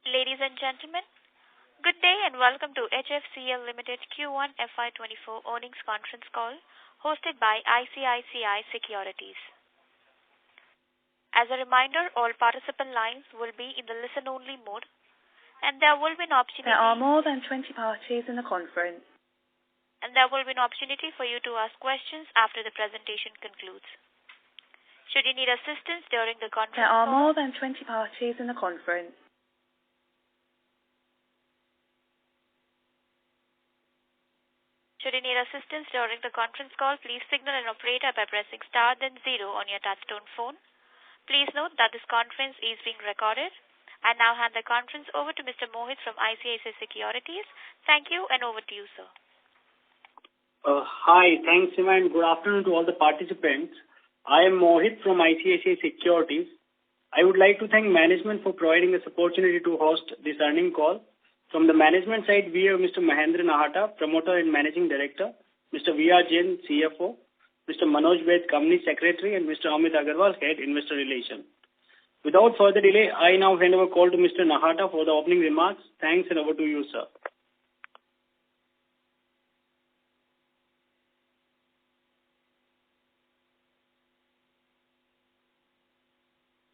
Ladies and gentlemen, good day and welcome to HFCL Limited Q1 FY2024 earnings conference call hosted by ICICI Securities. As a reminder, all participant lines will be in the listen-only mode and there will be an opportunity. There are more than 20 parties in the conference. And there will be an opportunity for you to ask questions after the presentation concludes. Should you need assistance during the conference There are call, more than 20 parties in the conference. Should you need assistance during the conference call, please signal an operator by pressing star then 0 on your touchtone phone. Please note that this conference is being recorded. I now hand the conference over to Mr. Mohit from ICICI Securities. Thank you and over to you, sir. Hi, thanks, Sima, and good afternoon to all the participants. I am Mohit from ICICI Securities. I would like to thank management for providing us opportunity to host this earnings call. From the management side, we have Mr. Mahendra Nahata, Promoter and Managing Director, Mr. V.R. Jain, CFO, Mr. Manoj Ved, Company Secretary, and Mr. Amit Agarwal, Head Investor Relations. Without further delay, I now hand over call to Mr. Nahata for the opening remarks. Thanks and over to you, sir.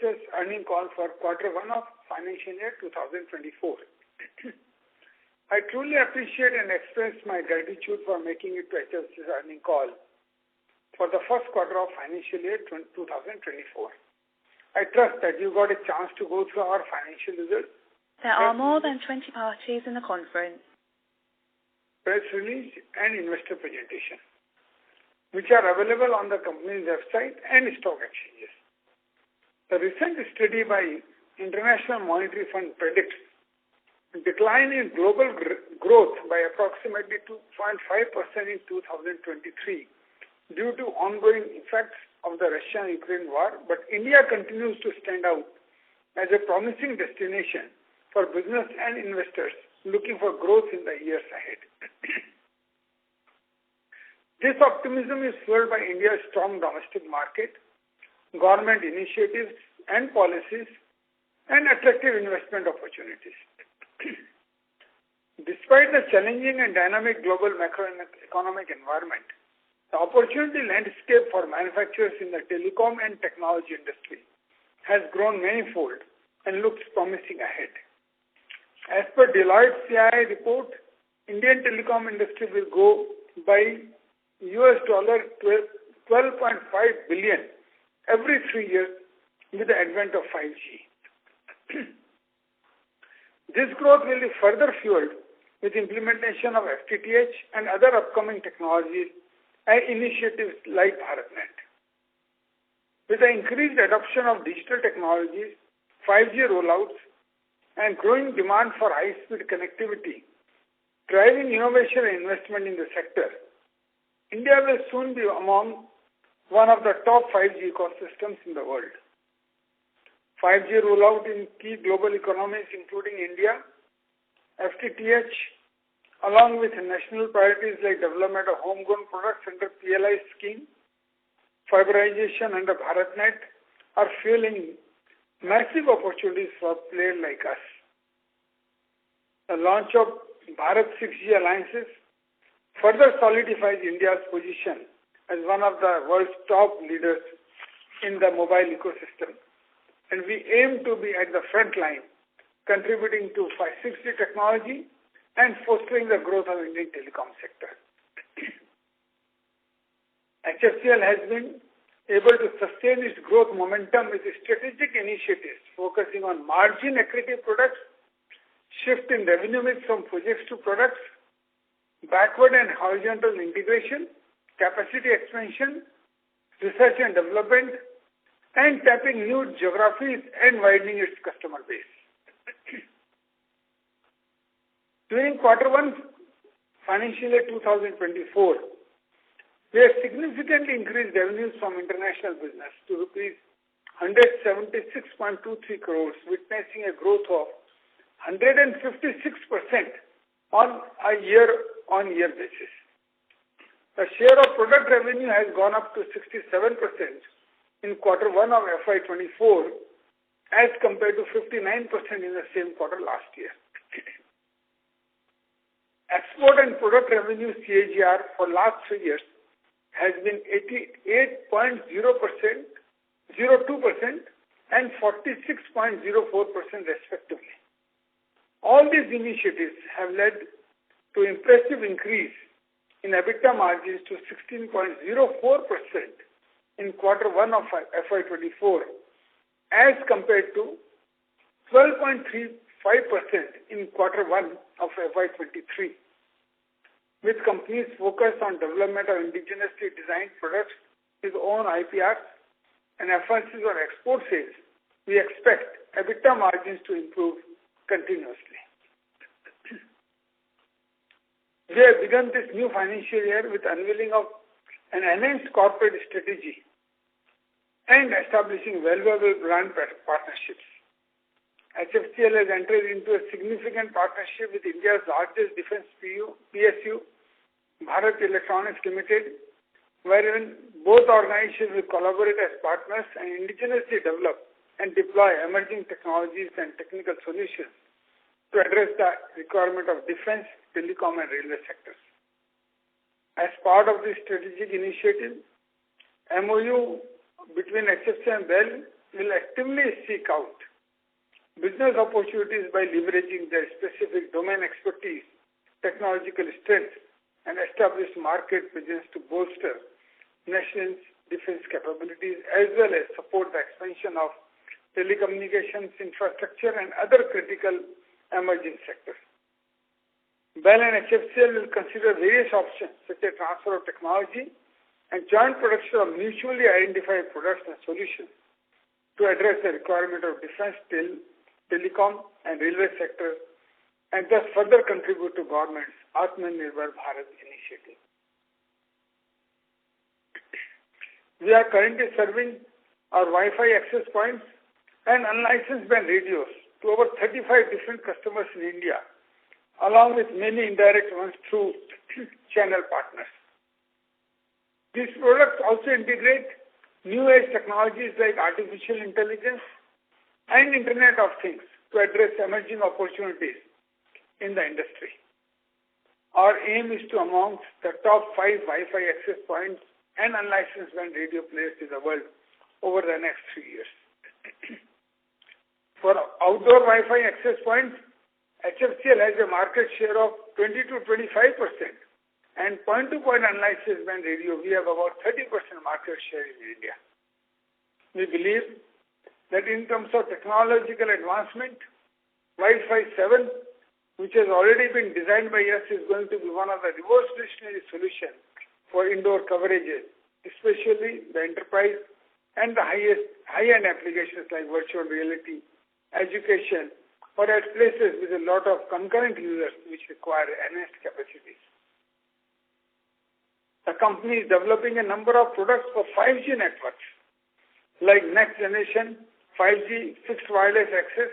This earnings call for Q1 of financial year 2024. I truly appreciate and express my gratitude for making it to HFC's earnings call for the first quarter of financial year 2024. I trust that you got a chance to go through our financial results. There are more than 20 parties in the conference. Press release and investor presentation, which are available on the company's website and stock exchanges. The recent study by International Monetary Fund predicts decline in global growth by approximately 2.5% in 2023 due to ongoing effects of the Russia-Ukraine war, but India continues to stand out as a promising destination for business and investors looking for growth in the years ahead. This optimism is fueled by India's strong domestic market, government initiatives and policies, and attractive investment opportunities. Despite the challenging and dynamic global macroeconomic environment, the opportunity landscape for manufacturers in the telecom and technology industry has grown manifold and looks promising ahead. As per Deloitte CII report, Indian telecom industry will grow by $12.5 billion every 3 years with the advent of 5G. This growth will be further fueled with implementation of FTTH and other upcoming technologies and initiatives like BharatNet. With the increased adoption of digital technologies, 5G rollouts, and growing demand for high-speed connectivity, driving innovation and investment in the sector, India will soon be among one of the top 5G ecosystems in the world. 5G rollout in key global economies including India, FTTH, along with national priorities like development of homegrown products under PLI scheme, fiberization under BharatNet are fueling massive opportunities for players like us. The launch of Bharat 6G alliances further solidifies India's position as one of the world's top leaders in the mobile ecosystem. And we aim to be at the front line, contributing to 6G technology and fostering the growth of Indian telecom sector. HFCL has been able to sustain its growth momentum with strategic initiatives focusing on margin accretive products, shift in revenue mix from projects to products, backward and horizontal integration, capacity expansion, research and development, and tapping new geographies and widening its customer base. During Q1 financial year 2024, we have significantly increased revenues from international business to rupees 176.23 crores, witnessing a growth of 156% on a year-on-year basis. The share of product revenue has gone up to 67% in Q1 of FY24 as compared to 59% in the same quarter last year. Export and product revenue CAGR for last 3 years has been 88.02% and 46.04% respectively. All these initiatives have led to impressive increase in EBITDA margins to 16.04% in Q1 of FY24 as compared to 12.35% in Q1 of FY23. With companies focused on development of indigenously designed products with own IPRs and emphasis on export sales, we expect EBITDA margins to improve continuously. We have begun this new financial year with unveiling of an enhanced corporate strategy and establishing valuable brand partnerships. HFCL has entered into a significant partnership with India's largest defense PSU, Bharat Electronics Limited, wherein both organizations will collaborate as partners and indigenously develop and deploy emerging technologies and technical solutions to address the requirement of defense, telecom and railway sectors. As part of this strategic initiative, MOU between HFCL and BEL will actively seek out business opportunities by leveraging their specific domain expertise, technological strength, and established market presence to bolster nation's defense capabilities as well as support the expansion of telecommunications infrastructure and other critical emerging sectors. BEL and HFCL will consider various options such as transfer of technology and joint production of mutually identified products and solutions to address the requirement of defense, telecom and railway sectors and thus further contribute to government's Atmanirbhar Bharat initiative. We are currently serving our Wi-Fi access points and unlicensed band radios to over 35 different customers in India, along with many indirect ones through channel partners. These products also integrate new age technologies like artificial intelligence and Internet of Things to address emerging opportunities in the industry. Our aim is to amongst the top 5 Wi-Fi access points and unlicensed band radio players in the world over the next 3 years. For outdoor Wi-Fi access points, HFCL has a market share of 20 to 25%, and point-to-point unlicensed band radio, we have about 30% market share in India. We believe that in terms of technological advancement, Wi-Fi 7, which has already been designed by us, is going to be one of the revolutionary solutions for indoor coverages, especially the enterprise and the high-end applications like virtual reality, education, or at places with a lot of concurrent users which require enhanced capacities. The company is developing a number of products for 5G networks, like next generation 5G fixed wireless access,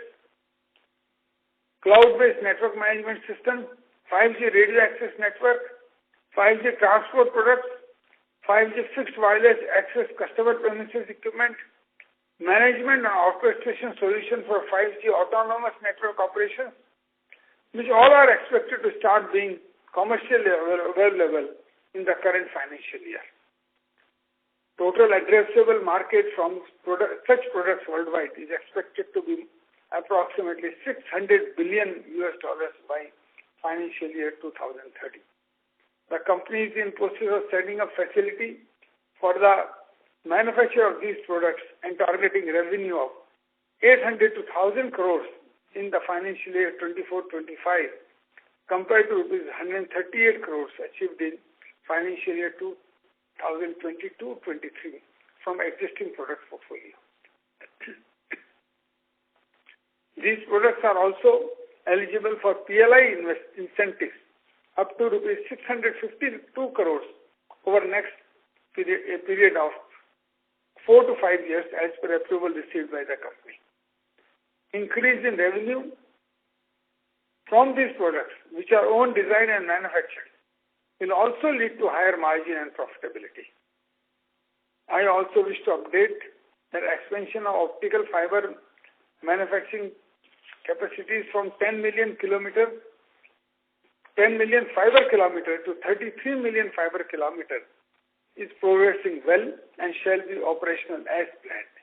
cloud-based network management system, 5G radio access network, 5G transport products, 5G fixed wireless access customer premises equipment, management and orchestration solution for 5G autonomous network operations, which all are expected to start being commercially available in the current financial year. Total addressable market from such products worldwide is expected to be approximately $600 billion by financial year 2030. The company is in process of setting up facility for the manufacture of these products and targeting revenue of 800 to 1,000 crores in the financial year 24-25 compared to rupees 138 crores achieved in financial year 2022-23 from existing product portfolio. These products are also eligible for PLI incentives up to rupees 652 crores over next period of 4 to 5 years as per approval received by the company. Increase in revenue from these products, which are own design and manufactured, will also lead to higher margin and profitability. I also wish to update that expansion of optical fiber manufacturing capacities from 10 million fiber kilometer to 33 million fiber kilometer is progressing well and shall be operational as planned.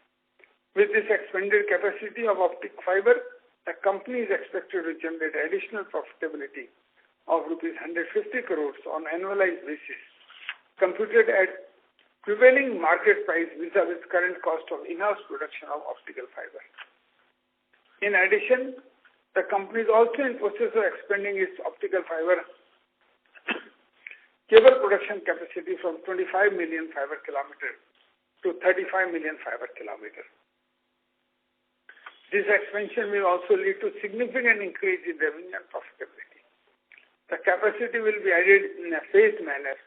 With this expanded capacity of optic fiber, the company is expected to generate additional profitability of rupees 150 crores on annualized basis, computed at prevailing market price vis-a-vis current cost of in-house production of optical fiber. In addition, the company is also in process of expanding its optical fiber cable production capacity from 25 million fiber kilometer to 35 million fiber kilometer. This expansion will also lead to significant increase in revenue and profitability. The capacity will be added in a phased manner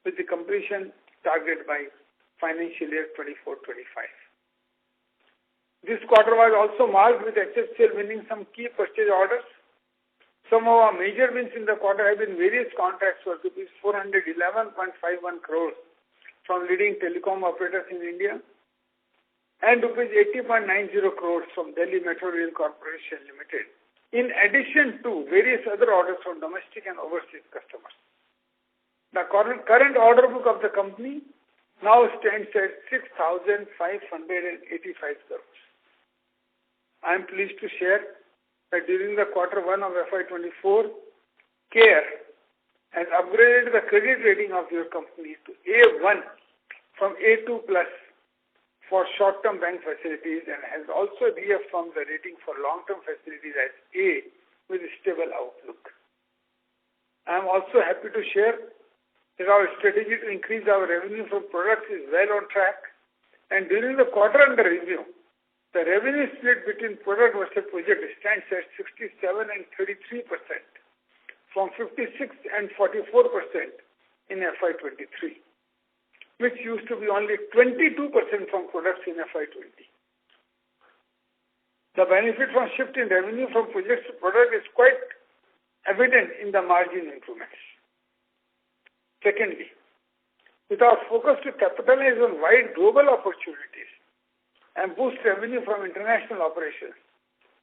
with the completion target by financial year 24-25. This quarter was also marked with HFCL winning some key purchase orders. Some of our major wins in the quarter have been various contracts worth rupees 411.51 crores from leading telecom operators in India and rupees 80.90 crores from Delhi Metro Rail Corporation Limited, in addition to various other orders from domestic and overseas customers. The current order book of the company now stands at 6,585 crores. I am pleased to share that during the quarter 1 of FY24, CARE has upgraded the credit rating of your company to A1 from A2+ for short-term bank facilities and has also reaffirmed the rating for long-term facilities as A with a stable outlook. I am also happy to share that our strategy to increase our revenue from products is well on track, and during the quarter under review, the revenue split between product versus project stands at 67 and 33% from 56 and 44% in FY23, which used to be only 22% from products in FY20. The benefit from shift in revenue from projects to product is quite evident in the margin improvements. Secondly, with our focus to capitalize on wide global opportunities and boost revenue from international operations,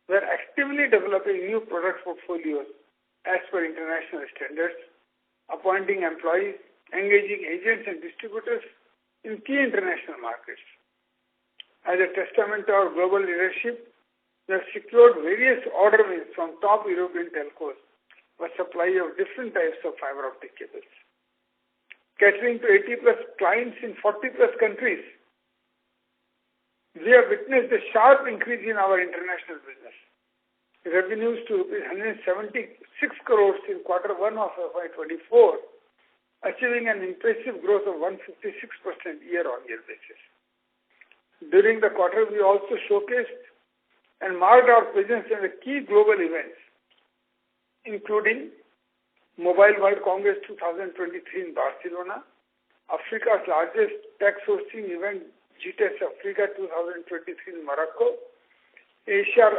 we are actively developing new product portfolios as per international standards, appointing employees, engaging agents and distributors in key international markets. As a testament to our global leadership, we have secured various order wins from top European telcos for supply of different types of fiber optic cables. Catering to 80+ clients in 40+ countries, we have witnessed a sharp increase in our international business. Revenues to 176 crores in quarter 1 of FY24, achieving an impressive growth of 156% year-on-year basis. During the quarter, we also showcased and marked our presence in the key global events, including Mobile World Congress 2023 in Barcelona, Africa's largest tech sourcing event, GTES Africa 2023 in Morocco, Asia's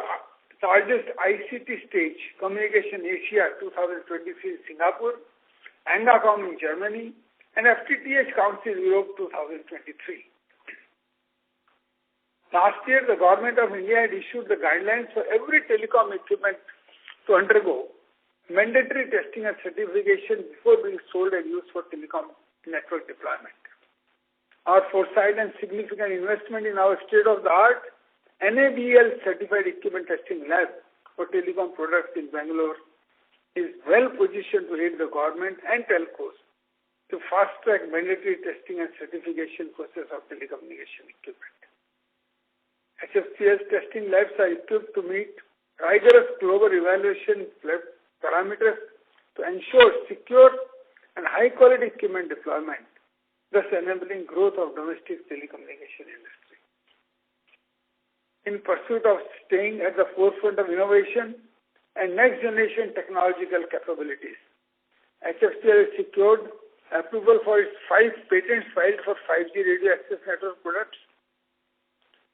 largest ICT stage, Communication Asia 2023 in Singapore, Angacom in Germany, and FTTH Council Europe 2023. Last year, the Government of India had issued the guidelines for every telecom equipment to undergo mandatory testing and certification before being sold and used for telecom network deployment. Our foresight and significant investment in our state-of-the-art NABL certified equipment testing lab for telecom products in Bangalore is well positioned to aid the government and telcos to fast-track mandatory testing and certification process of telecommunication equipment. HFCL's testing labs are equipped to meet rigorous global evaluation parameters to ensure secure and high-quality equipment deployment, thus enabling growth of domestic telecommunication industry. In pursuit of staying at the forefront of innovation and next-generation technological capabilities, HFCL has secured approval for its 5 patents filed for 5G radio access network products.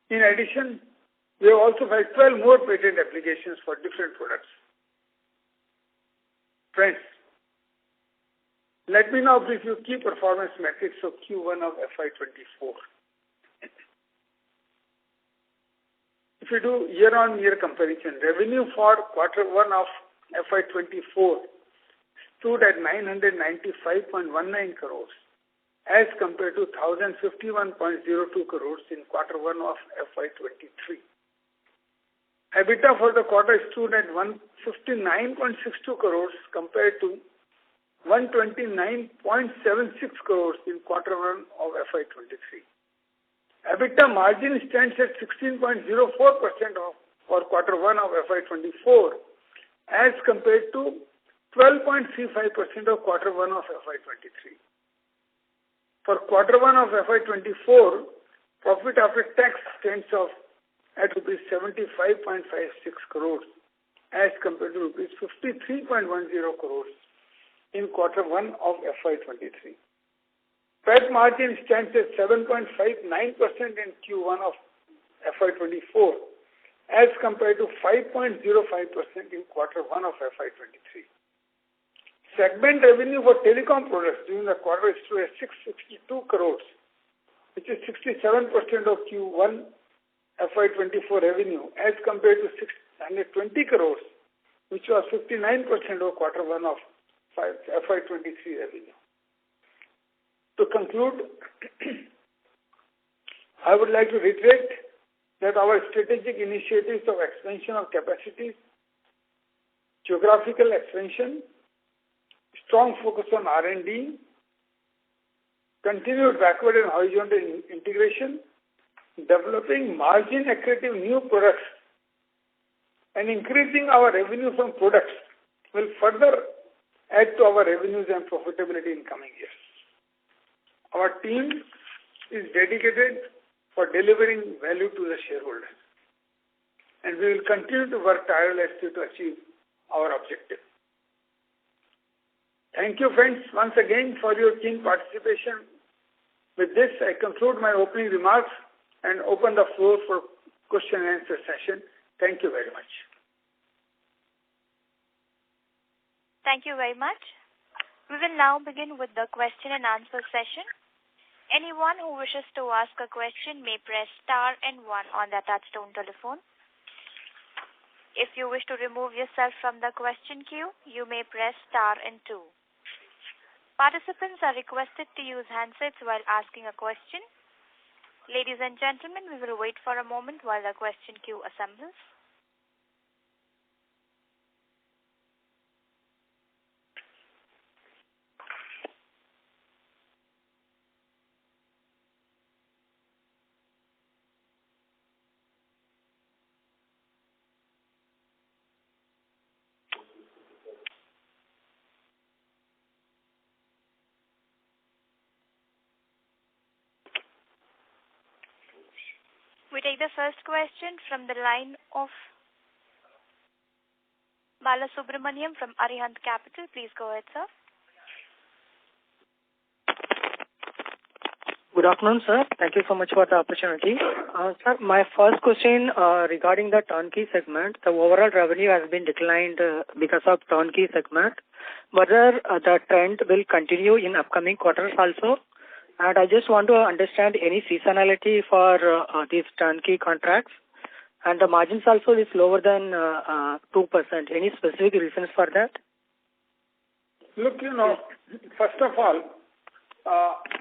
In addition, we have also filed 12 more patent applications for different products. Friends, let me now brief you key performance metrics of Q1 of FY24. if you do year-on-year comparison, revenue for quarter 1 of FY24 stood at 995.19 crores as compared to 1,051.02 crores in quarter 1 of FY23. EBITDA for the quarter stood at 159.62 crores compared to 129.76 crores in quarter 1 of FY23. EBITDA margin stands at 16.04% for quarter 1 of FY24 as compared to 12.35% of quarter 1 of FY23. For quarter 1 of FY24, profit after tax stands at rupees 75.56 crores as compared to rupees 53.10 crores in quarter 1 of FY23. PAT margin stands at 7.59% in Q1 of FY24 as compared to 5.05% in quarter 1 of FY23. Segment revenue for telecom products during the quarter stood at 662 crores, which is 67% of Q1 FY24 revenue as compared to 620 crores, which was 59% of quarter 1 of FY23 revenue. To conclude, I would like to reiterate that our strategic initiatives of expansion of capacities, geographical expansion, strong focus on R&D, continued backward and horizontal integration, developing margin-accretive new products, and increasing our revenue from products will further add to our revenues and profitability in coming years. Our team is dedicated for delivering value to the shareholders, and we will continue to work tirelessly to achieve our objective. Thank you, friends, once again for your keen participation. With this, I conclude my opening remarks and open the floor for question and answer session. Thank you very much. Thank you very much. We will now begin with the question and answer session. Anyone who wishes to ask a question may press star and 1 on their touchtone telephone. If you wish to remove yourself from the question queue, you may press star and 2. Participants are requested to use handsets while asking a question. Ladies and gentlemen, we will wait for a moment while the question queue assembles. We take the first question from the line of Balasubramaniam from Arihant Capital. Please go ahead, sir. Good afternoon, sir. Thank you so much for the opportunity. Sir, my first question regarding the turnkey segment. The overall revenue has been declined because of turnkey segment. Whether the trend will continue in upcoming quarters also? And I just want to understand any seasonality for these turnkey contracts. And the margins also is lower than 2%. Any specific reasons for that? Look, first of all,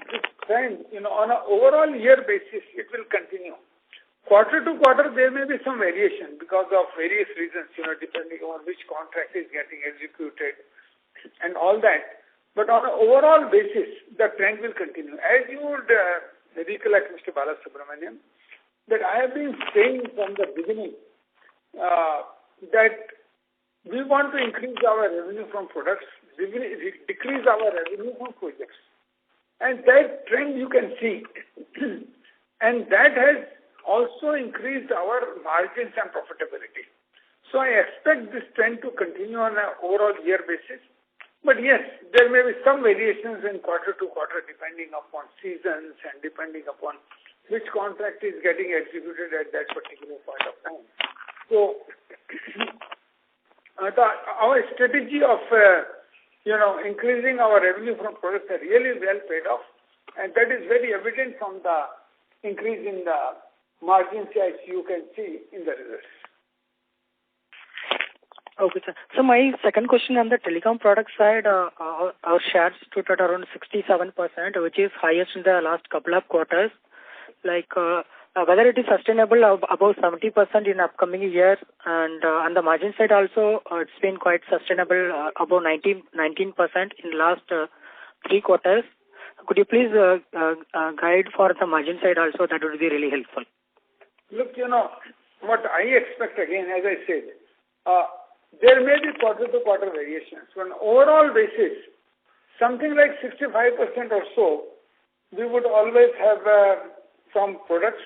this trend, on an overall year basis, it will continue. Quarter to quarter, there may be some variation because of various reasons, depending on which contract is getting executed and all that. But on an overall basis, the trend will continue. As you would recollect, Mr. Balasubramaniam, that I have been saying from the beginning that we want to increase our revenue from products, decrease our revenue from projects. And that trend you can see. And that has also increased our margins and profitability. So I expect this trend to continue on an overall year basis. But yes, there may be some variations in quarter to quarter depending upon seasons and depending upon which contract is getting executed at that particular point of time. So our strategy of increasing our revenue from products are really well paid off, and that is very evident from the increase in the margins as you can see in the results. Okay, sir. So my second question on the telecom product side, our shares stood at around 67%, which is highest in the last couple of quarters. Like whether it is sustainable above 70% in upcoming years, and on the margin side also, it's been quite sustainable above 19% in last 3 quarters. Could you please guide for the margin side also? That would be really helpful. Look, what I expect again, as I said, there may be quarter-to-quarter variations. On an overall basis, something like 65% or so, we would always have some products.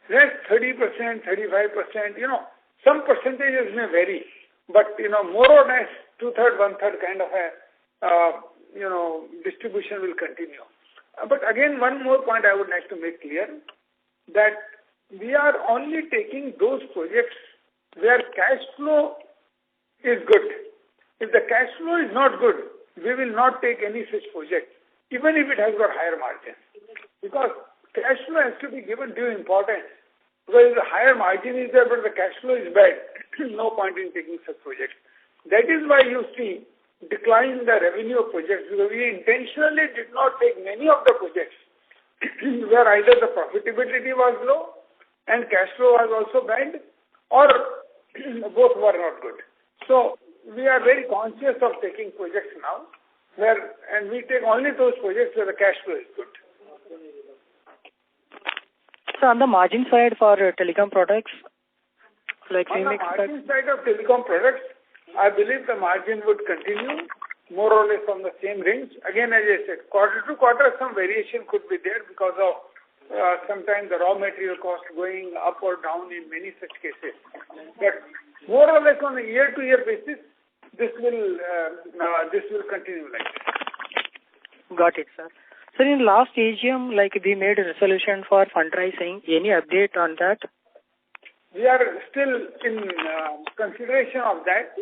Rest 30%, 35%, some percentages may vary, but, more or less 2/3, 1/3 kind of a, distribution will continue. But again, one more point I would like to make clear, that we are only taking those projects where cash flow is good. If the cash flow is not good, we will not take any such project, even if it has got higher margins. Because cash flow has to be given due importance. Because if the higher margin is there, but the cash flow is bad, no point in taking such projects. That is why you see decline in the revenue of projects, because we intentionally did not take many of the projects where either the profitability was low and cash flow was also bad, or both were not good. So we are very conscious of taking projects now, and we take only those projects where the cash flow is good. So on the margin side for telecom products, like on the margin side of telecom products, I believe the margin would continue more or less on the same range. Again, as I said, quarter to quarter, some variation could be there because of sometimes the raw material cost going up or down in many such cases. But more or less on a year-to-year basis, this will continue like this. Got it, sir. So in last AGM, we made a resolution for fundraising. Any update on that? We are still in consideration of that.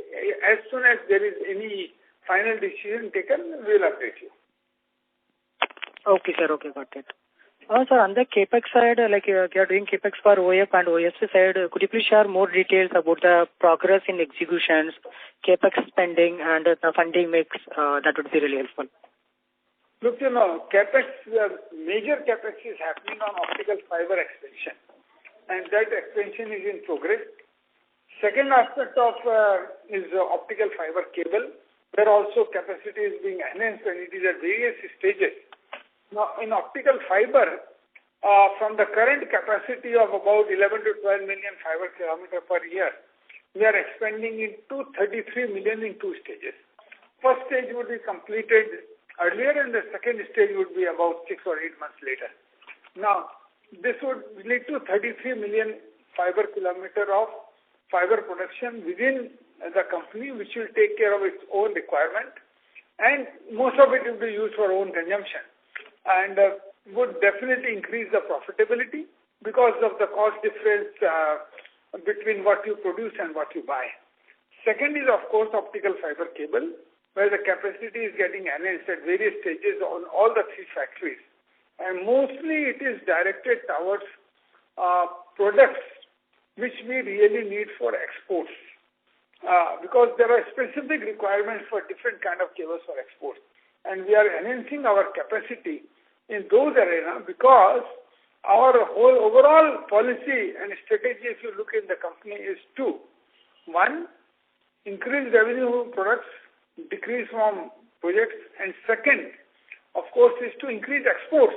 As soon as there is any final decision taken, we will update you. Okay, sir. Okay, got it. Sir, on the CAPEX side, you are doing CAPEX for OF and OFC side, could you please share more details about the progress in executions, CAPEX spending, and the funding mix? That would be really helpful. Look, CAPEX, major CAPEX is happening on optical fiber extension, and that extension is in progress. Second aspect of is optical fiber cable, where also capacity is being enhanced, and it is at various stages. Now, in optical fiber, from the current capacity of about 11 to 12 million fiber kilometer per year, we are expanding into 33 million in 2 stages. First stage would be completed earlier, and the second stage would be about 6 or 8 months later. Now, this would lead to 33 million fiber kilometer of fiber production within the company, which will take care of its own requirement, and most of it will be used for own consumption, and would definitely increase the profitability because of the cost difference between what you produce and what you buy. Second is, of course, optical fiber cable, where the capacity is getting enhanced at various stages on all the 3 factories. And mostly it is directed towards products which we really need for exports, because there are specific requirements for different kind of cables for exports. And we are enhancing our capacity in those arenas because our whole overall policy and strategy, if you look in the company, is 2. 1, increase revenue products, decrease from projects, and second, of course, is to increase exports.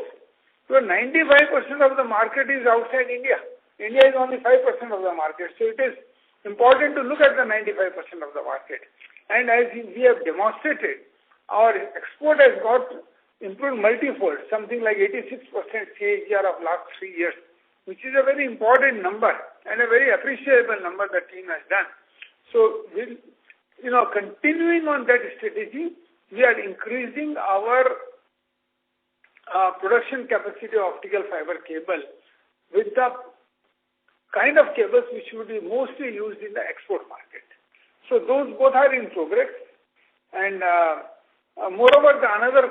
So 95% of the market is outside India. India is only 5% of the market. So it is important to look at the 95% of the market. And as we have demonstrated, our export has got improved multifold, something like 86% CAGR of last 3 years, which is a very important number and a very appreciable number the team has done. So, continuing on that strategy, we are increasing our production capacity of optical fiber cable with the kind of cables which would be mostly used in the export market. So those both are in progress, and moreover, another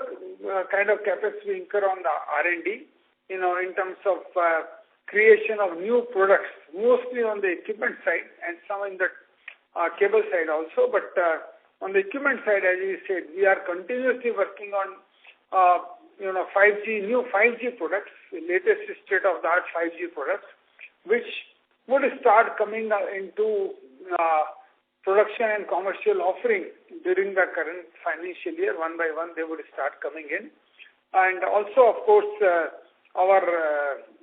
kind of capex we incur on the R&D, in terms of creation of new products, mostly on the equipment side and some in the cable side also. But on the equipment side, as you said, we are continuously working on 5G, new 5G products, the latest state-of-the-art 5G products, which would start coming into production and commercial offering during the current financial year. One by one, they would start coming in. And also, of course, our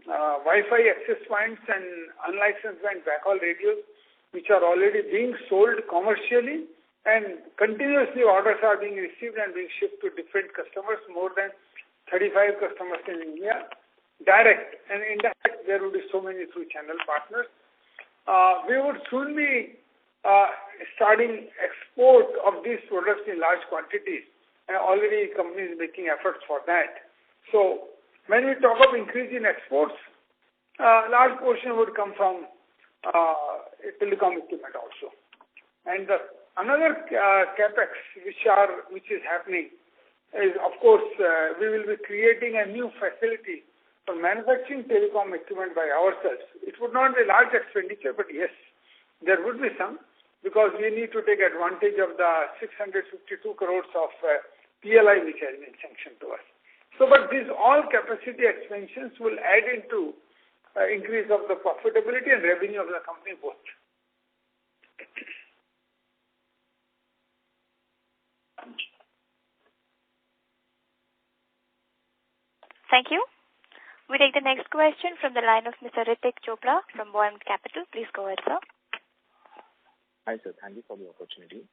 Wi-Fi access points and unlicensed band backhaul radios, which are already being sold commercially, and continuously orders are being received and being shipped to different customers, more than 35 customers in India, direct and indirect. There will be so many through channel partners. We would soon be starting export of these products in large quantities, and already companies making efforts for that. So when we talk of increase in exports, large portion would come from telecom equipment also. And another capex which is happening is, of course, we will be creating a new facility for manufacturing telecom equipment by ourselves. It would not be large expenditure, but yes, there would be some, because we need to take advantage of the 652 crores of PLI which has been sanctioned to us. So, but these all capacity expansions will add into increase of the profitability and revenue of the company both. Thank you. We take the next question from the line of Mr. Ritik Chopra from Buoyant Capital. Please go ahead, sir. Hi, sir. Thank you for the opportunity.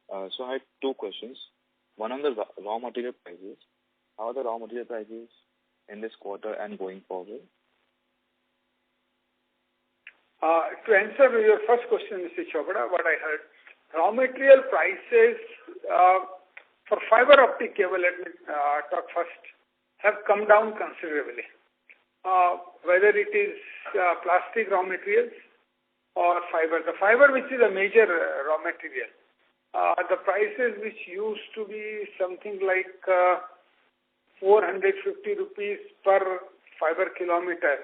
So I had two questions. One on the raw material prices. How are the raw material prices in this quarter and going forward? To answer your first question, Mr. Chopra, what I heard, raw material prices for fiber optic cable, let me talk first, have come down considerably. Whether it is plastic raw materials or fiber. The fiber, which is a major raw material, the prices which used to be something like 450 rupees per fiber kilometer,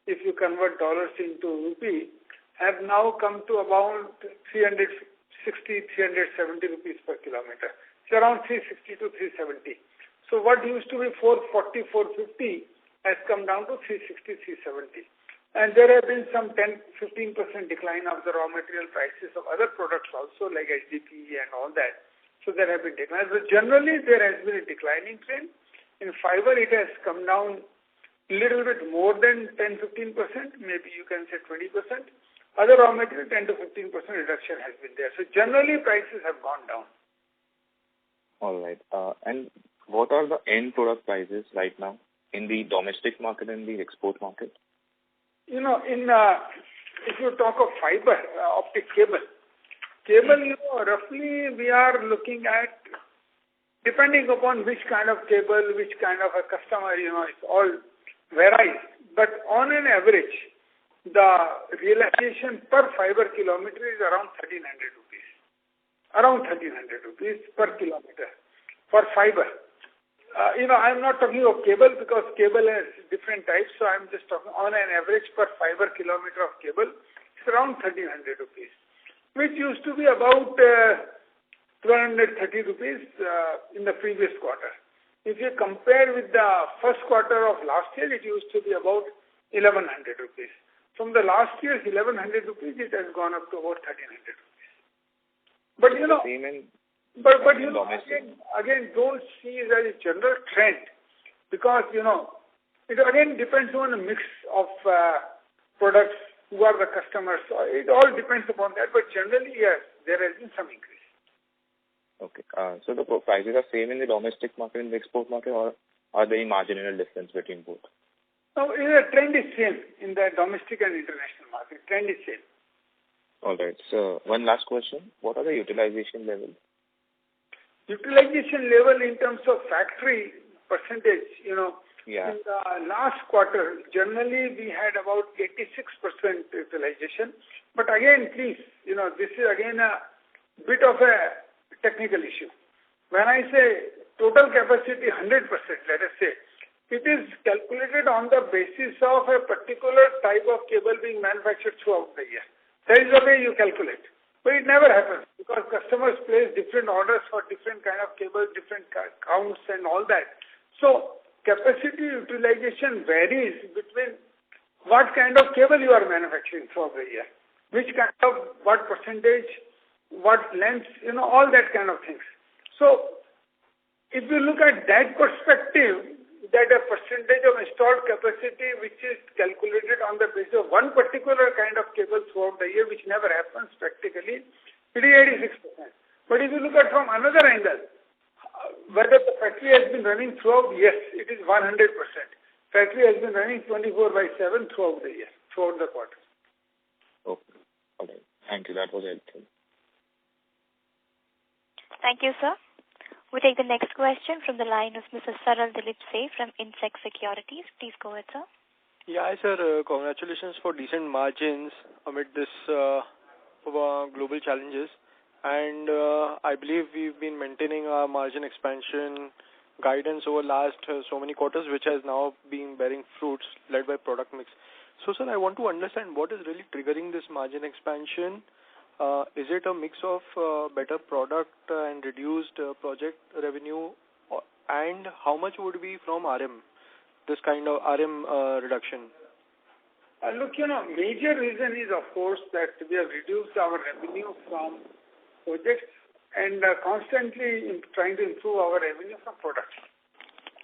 if you convert dollars into rupee, have now come to about 360, 370 rupees per kilometer. It's around 360 to 370. So what used to be 440, 450 has come down to 360, 370. And there have been some 10-15% decline of the raw material prices of other products also, like HDPE and all that. So there have been declines. But generally, there has been a declining trend. In fiber, it has come down a little bit more than 10-15%, maybe you can say 20%. Other raw material, 10 to 15% reduction has been there. So generally, prices have gone down. All right. And what are the end product prices right now in the domestic market and the export market? You know, if you talk of fiber optic cable, roughly we are looking at, depending upon which kind of cable, which kind of a customer, it's all varies. But on an average, the realization per fiber kilometer is around 1,300 rupees. Around 1,300 rupees per kilometer for fiber. I'm not talking of cable because cable has different types, so I'm just talking on an average per fiber kilometer of cable, it's around 1,300 rupees, which used to be about 1,230 rupees in the previous quarter. If you compare with the first quarter of last year, it used to be about 1,100 rupees. From the last year's 1,100 rupees, it has gone up to about 1,300 rupees. But again, don't see it as a general trend, because, it again depends on a mix of products, who are the customers. So it all depends upon that, but generally, yes, there has been some increase. Okay. So the prices are same in the domestic market and the export market, or are there any marginal difference between both? No, the trend is same in the domestic and international market. Trend is same. All right. So one last question. What are the utilization levels? Utilization level in terms of factory percentage, in the last quarter, generally we had about 86% utilization. But again, please, this is again a bit of a technical issue. When I say total capacity 100%, let us say, it is calculated on the basis of a particular type of cable being manufactured throughout the year. That is the way you calculate. But it never happens because customers place different orders for different kind of cables, different counts and all that. So capacity utilization varies between what kind of cable you are manufacturing throughout the year, which kind of, what percentage, what length, all that kind of things. So if you look at that perspective, that a percentage of installed capacity which is calculated on the basis of one particular kind of cable throughout the year, which never happens practically, it is 86%. But if you look at from another angle, whether the factory has been running throughout, yes, it is 100%. Factory has been running 24/7 throughout the year, throughout the quarter. Okay. All right. Thank you. That was helpful. Thank you, sir. We take the next question from the line of Mr. Saral Dilip Se from Insect Securities. Please go ahead, sir. Yeah, sir. Congratulations for decent margins amid this global challenges. And I believe we've been maintaining our margin expansion guidance over last so many quarters, which has now been bearing fruits led by product mix. So, sir, I want to understand what is really triggering this margin expansion. Is it a mix of better product and reduced project revenue, and how much would be from RM, this kind of RM reduction? Look, major reason is, of course, that we have reduced our revenue from projects and constantly trying to improve our revenue from products.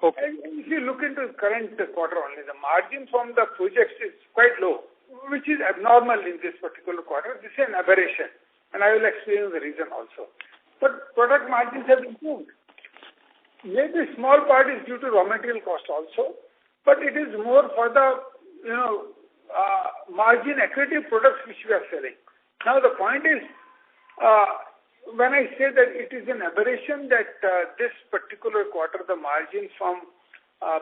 Okay. And if you look into the current quarter only, the margin from the projects is quite low, which is abnormal in this particular quarter. This is an aberration, and I will explain the reason also. But product margins have improved. Maybe small part is due to raw material cost also, but it is more for the, margin accretive products which we are selling. Now the point is, when I say that it is an aberration that this particular quarter the margin from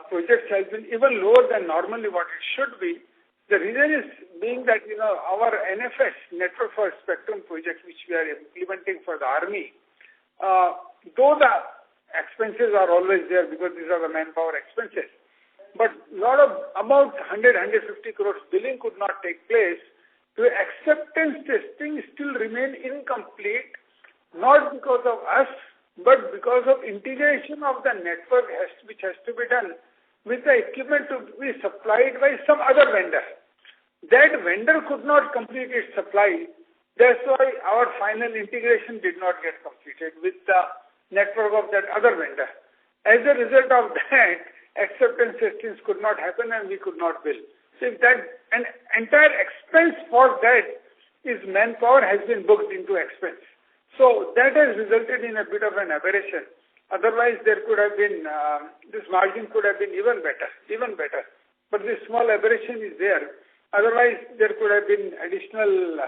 projects has been even lower than normally what it should be, the reason is being that, our NFS, Network for Spectrum project, which we are implementing for the Army, though the expenses are always there because these are the manpower expenses, but about 100-150 crores billing could not take place. The acceptance testing still remain incomplete, not because of us, but because of integration of the network which has to be done with the equipment to be supplied by some other vendor. That vendor could not complete its supply. That's why our final integration did not get completed with the network of that other vendor. As a result of that, acceptance testings could not happen and we could not bill. So if that an entire expense for that is manpower has been booked into expense. So that has resulted in a bit of an aberration. Otherwise, there could have been, this margin could have been even better. But this small aberration is there. Otherwise, there could have been additional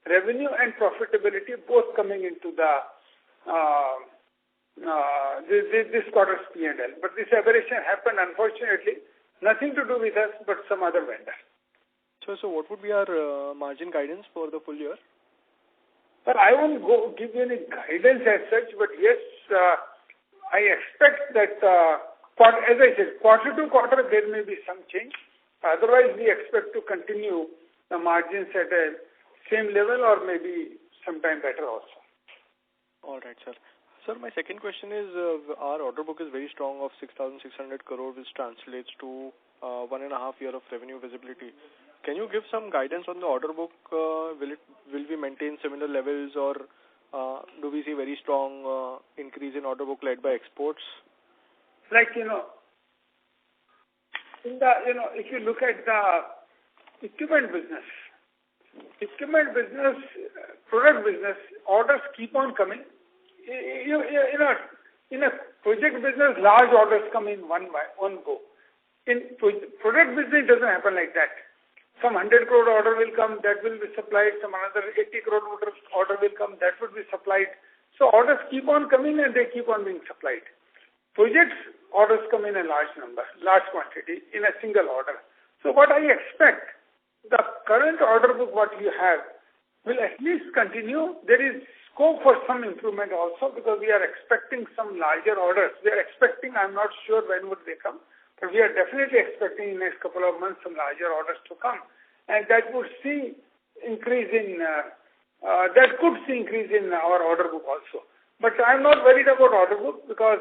revenue and profitability both coming into the this quarter's P&L. But this aberration happened, unfortunately, nothing to do with us, but some other vendor. So what would be our margin guidance for the full year? But I won't give you any guidance as such, but yes, I expect that, as I said, quarter to quarter there may be some change. Otherwise, we expect to continue the margins at a same level or maybe sometime better also. All right, sir. Sir, my second question is, our order book is very strong of 6,600 crore, which translates to 1.5 year of revenue visibility. Can you give some guidance on the order book? Will we maintain similar levels, or do we see very strong increase in order book led by exports? Like, if you look at the equipment business, product business, orders keep on coming. In a project business, large orders come in one go. In product business, it doesn't happen like that. Some 100 crore order will come, that will be supplied. Some another 80 crore order will come, that will be supplied. So orders keep on coming and they keep on being supplied. Projects, orders come in a large number, large quantity in a single order. So what I expect, the current order book what you have will at least continue. There is scope for some improvement also because we are expecting some larger orders. We are expecting, I'm not sure when would they come, But we are definitely expecting in the next couple of months some larger orders to come, and that would see increase in our order book also. But I'm not worried about order book because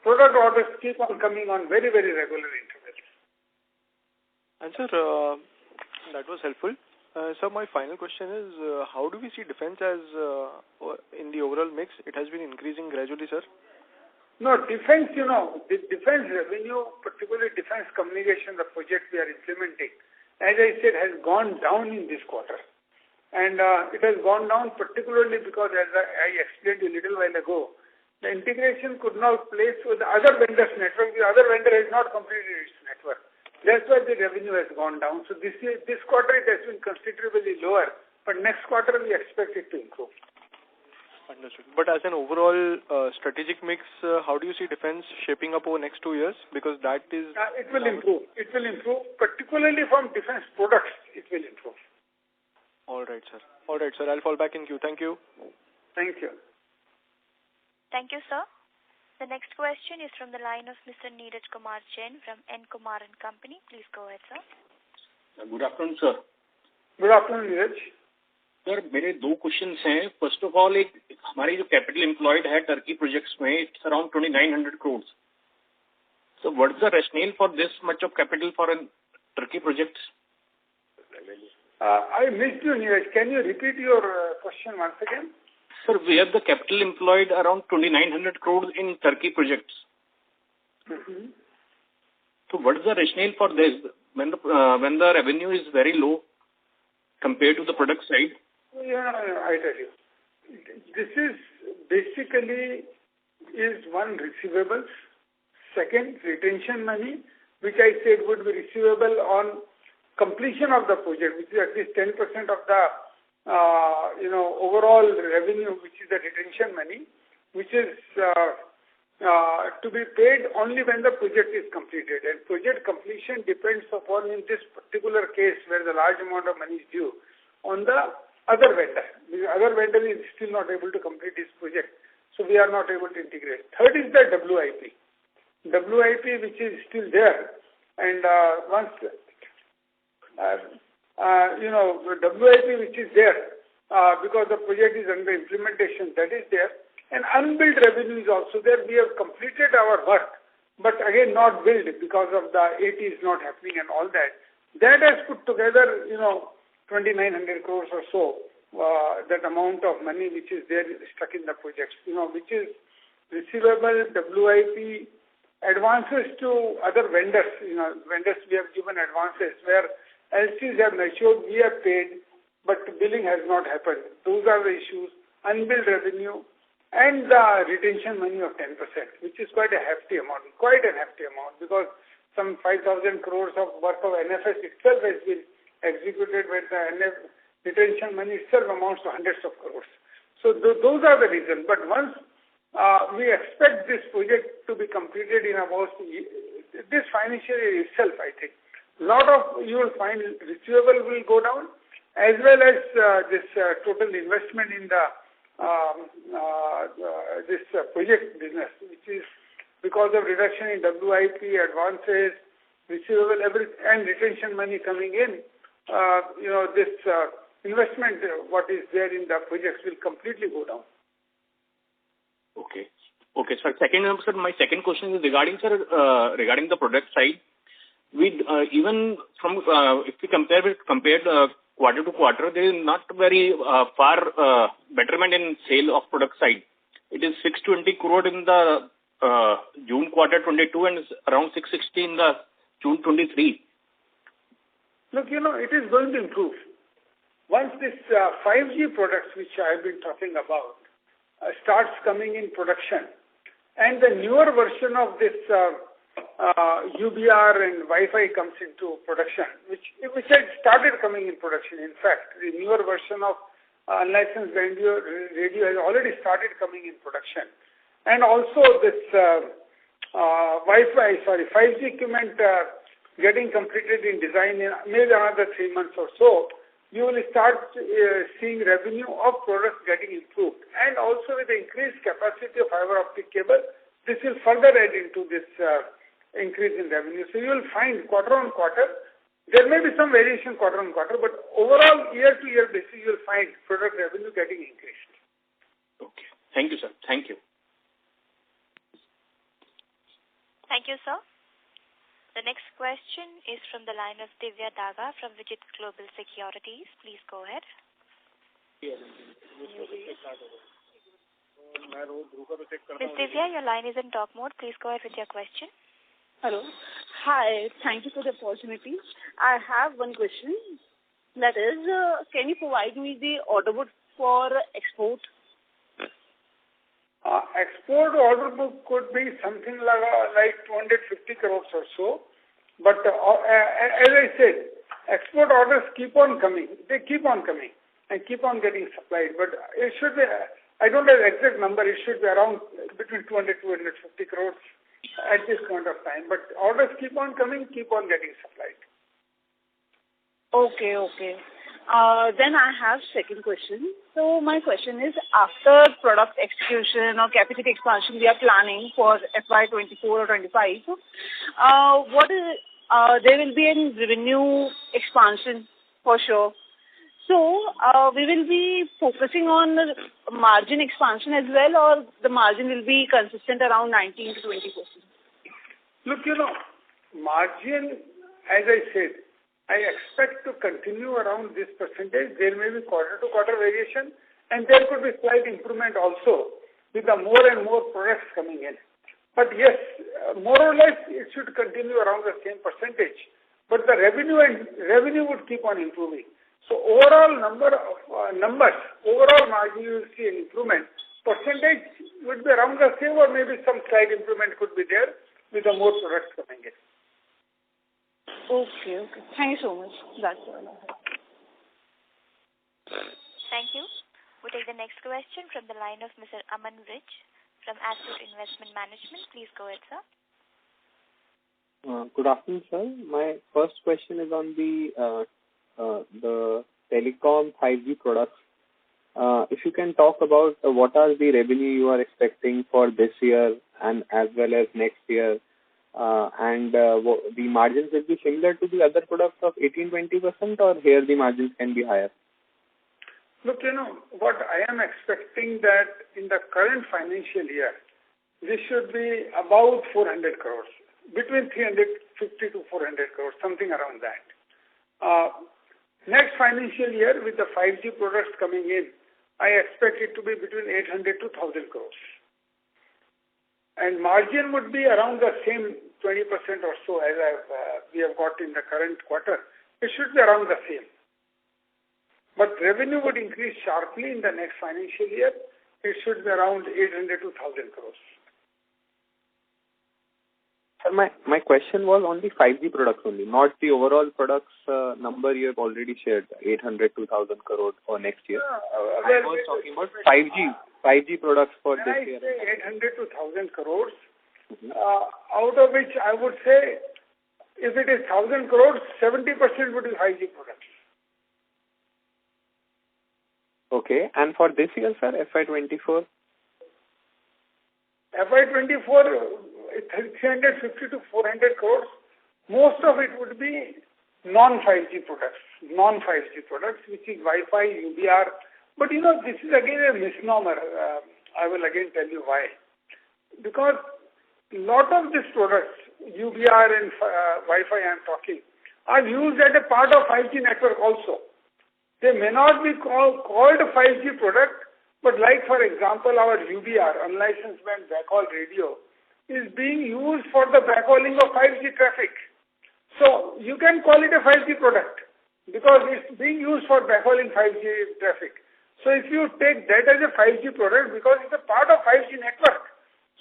product orders keep on coming on very, very regular intervals. And sir, that was helpful. So my final question is, how do we see defense as in the overall mix? It has been increasing gradually, sir. No, defense, the defense revenue, particularly defense communication, the project we are implementing, as I said, has gone down in this quarter. And it has gone down particularly because, as I explained a little while ago, the integration could not place with the other vendor's network. The other vendor has not completed its network. That's why the revenue has gone down. So this quarter it has been considerably lower, but next quarter we expect it to improve. Understood. But as an overall strategic mix, how do you see defense shaping up over next 2 years? Because that is... it will improve. It will improve, particularly from defense products, it will improve. All right, sir. All right, sir. I'll fall back in queue. Thank you. Thank you. Thank you, sir. The next question is from the line of Mr. Neeraj Kumar Jain from N. Kumar & Company. Please go ahead, sir. Good afternoon, sir. Good afternoon, Neeraj. Sir मेरे दो questions हैं. First of all, हमारी जो capital employed है Turkey projects में, it's around 2900 crores. So what is the rationale for this much of capital for a Turkey projects? I missed you, Neeraj. Can you repeat your question once again? Sir, we have the capital employed around 2900 crores in Turkey projects. Mm-hmm. So what is the rationale for this when the revenue is very low compared to the product side? Yeah, I tell you. This is basically one, receivables. Second, retention money, which I said would be receivable on completion of the project, which is at least 10% of the overall revenue, which is the retention money, which is to be paid only when the project is completed. And project completion depends upon, in this particular case, where the large amount of money is due, on the other vendor. The other vendor is still not able to complete this project, so we are not able to integrate. Third is the WIP. WIP, which is still there, and once WIP which is there because the project is under implementation, that is there, and unbilled revenue is also there. We have completed our work, but again not billed because of the AT is not happening and all that. That has put together 2,900 crores or so, that amount of money which is there stuck in the projects, which is receivable, WIP, advances to other vendors. Vendors we have given advances where LCs have matured, we have paid, but billing has not happened. Those are the issues. Unbilled revenue and the retention money of 10%, which is quite a hefty amount, because some 5,000 crores of worth of NFS itself has been executed, where the retention money itself amounts to hundreds of crores. So those are the reasons. But once we expect this project to be completed in about this financial year itself, I think. You will find receivable will go down, as well as this total investment in the this project business, which is because of reduction in WIP, advances, receivable, and retention money coming in. This investment, what is there in the projects, will completely go down. Okay, sir. My second question is regarding the product side. We even from if we compared quarter to quarter, there is not very far betterment in sale of product side. It is 620 crore in the June quarter 22 and around 660 in the June 23. Look, it is going to improve. Once this 5G products, which I have been talking about, starts coming in production, and the newer version of this UBR and Wi-Fi comes into production, which had started coming in production. In fact, the newer version of unlicensed radio has already started coming in production. And also this 5G equipment getting completed in design in maybe another 3 months or so, you will start seeing revenue of products getting improved. And also with the increased capacity of fiber optic cable, this will further add into this increase in revenue. So you will find quarter on quarter, there may be some variation quarter on quarter, but overall year to year basis, you will find product revenue getting increased. Okay. Thank you, sir. Thank you. Thank you, sir. The next question is from the line of Divya Daga from Vijit Global Securities. Please go ahead. Ms. Divya, your line is in talk mode. Please go ahead with your question. Hello. Hi. Thank you for the opportunity. I have one question. That is, can you provide me the order book for export? Export order book could be something like 250 crores or so. But as I said, export orders keep on coming. They keep on coming and keep on getting supplied. But it should be, I don't have the exact number, it should be around between 200 to 250 crores at this point of time. But orders keep on coming, keep on getting supplied. Okay. Then I have second question. So my question is, after product execution or capacity expansion we are planning for FY24 or 25, what is there will be a revenue expansion for sure. So we will be focusing on margin expansion as well, or the margin will be consistent around 19 to 20%? Look, margin, as I said, I expect to continue around this percentage. There may be quarter-to-quarter variation, and there could be slight improvement also with the more and more products coming in. But yes, more or less, it should continue around the same percentage. But the revenue would keep on improving. So overall numbers, overall margin, you will see an improvement. Percentage would be around the same, or maybe some slight improvement could be there with the more products coming in. Okay. Thank you so much. That's all I have. Thank you. We'll take the next question from the line of Mr. Aman Rich from Asset Investment Management. Please go ahead, sir. Good afternoon, sir. My first question is on the telecom 5G products. If you can talk about what are the revenue you are expecting for this year and as well as next year, and the margins will be similar to the other products of 18-20%, or here the margins can be higher? Look, what I am expecting that in the current financial year, this should be about 400 crores, between 350 to 400 crores, something around that. Next financial year, with the 5G products coming in, I expect it to be between 800 to 1,000 crores. And margin would be around the same 20% or so as we have got in the current quarter. It should be around the same. But revenue would increase sharply in the next financial year. It should be around 800 to 1,000 crores. Sir, my question was on the 5G products only, not the overall products number you have already shared, 800 to 1,000 crore for next year. I was talking about 5G products for this year. I say 800 to 1,000 crores, out of which I would say, if it is 1,000 crores, 70% would be 5G products. Okay, and for this year, sir, FY24? FY24, 350 to 400 crores, most of it would be non-5G products, which is Wi-Fi, UBR. But this is again a misnomer. I will again tell you why. Because a lot of these products, UBR and Wi-Fi I am talking, are used as a part of 5G network also. They may not be called a 5G product, but like for example our UBR, unlicensed band backhaul radio, is being used for the backhauling of 5G traffic. So you can call it a 5G product because it's being used for backhauling 5G traffic. So if you take that as a 5G product because it's a part of 5G network,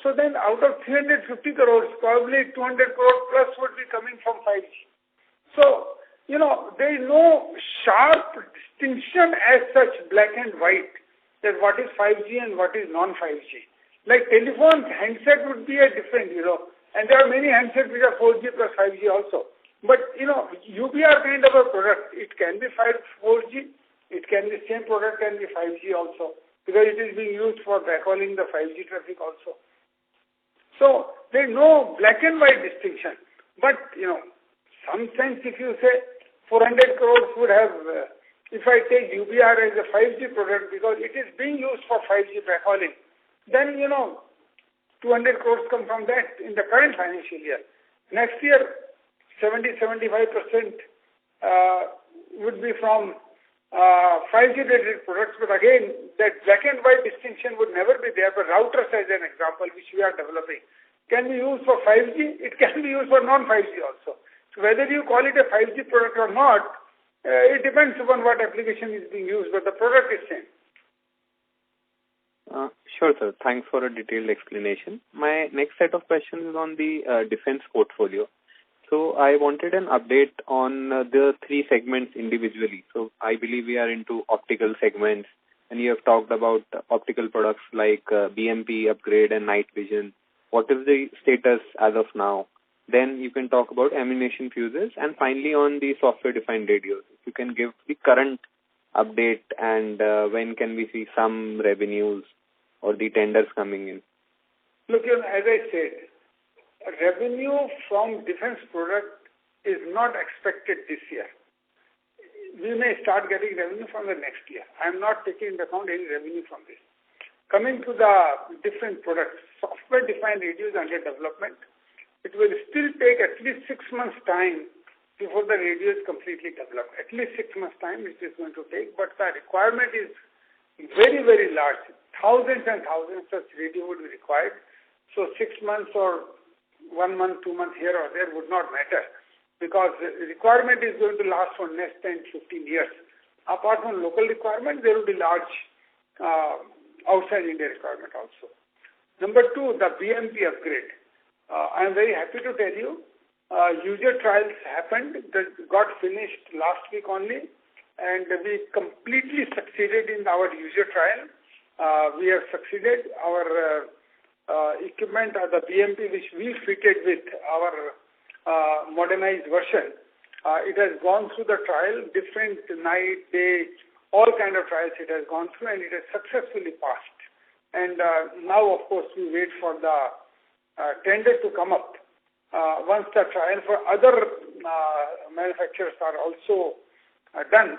so then out of 350 crores, probably 200 crores plus would be coming from 5G. So, there is no sharp distinction as such, black and white, that what is 5G and what is non-5G. Like telephone handset would be a different, and there are many handsets which are 4G plus 5G also. But, UBR kind of a product, it can be 4G, it can be same product can be 5G also, because it is being used for backhauling the 5G traffic also. So there is no black and white distinction. But, some sense if you say 400 crores would have, if I take UBR as a 5G product because it is being used for 5G backhauling, then, 200 crores come from that in the current financial year. Next year, 70-75% would be from 5G related products, but again, that black and white distinction would never be there. But routers, as an example, which we are developing, can be used for 5G, it can be used for non-5G also. So whether you call it a 5G product or not, it depends upon what application is being used, but the product is same. Sure, sir. Thanks for a detailed explanation. My next set of questions is on the defense portfolio. So I wanted an update on the three segments individually. So I believe we are into optical segments, and you have talked about optical products like BMP upgrade and night vision. What is the status as of now? Then you can talk about ammunition fuses, and finally on the software-defined radios. If you can give the current update and when can we see some revenues or the tenders coming in? Look, as I said, revenue from defense product is not expected this year. We may start getting revenue from the next year. I am not taking into account any revenue from this. Coming to the different products, software-defined radios under development, it will still take at least 6 months' time before the radio is completely developed. At least 6 months' time it is going to take, but the requirement is very, very large. Thousands and thousands of radio would be required. So 6 months or 1 month, 2 months here or there would not matter because the requirement is going to last for next 10, 15 years. Apart from local requirement, there will be large outside India requirement also. Number two, the BMP upgrade. I am very happy to tell you, user trials happened, that got finished last week only, and we completely succeeded in our user trial. We have succeeded. Our equipment, the BMP which we fitted with our modernized version, it has gone through the trial, different night, day, all kind of trials it has gone through, and it has successfully passed. And now, of course, we wait for the tender to come up. Once the trial for other manufacturers are also done,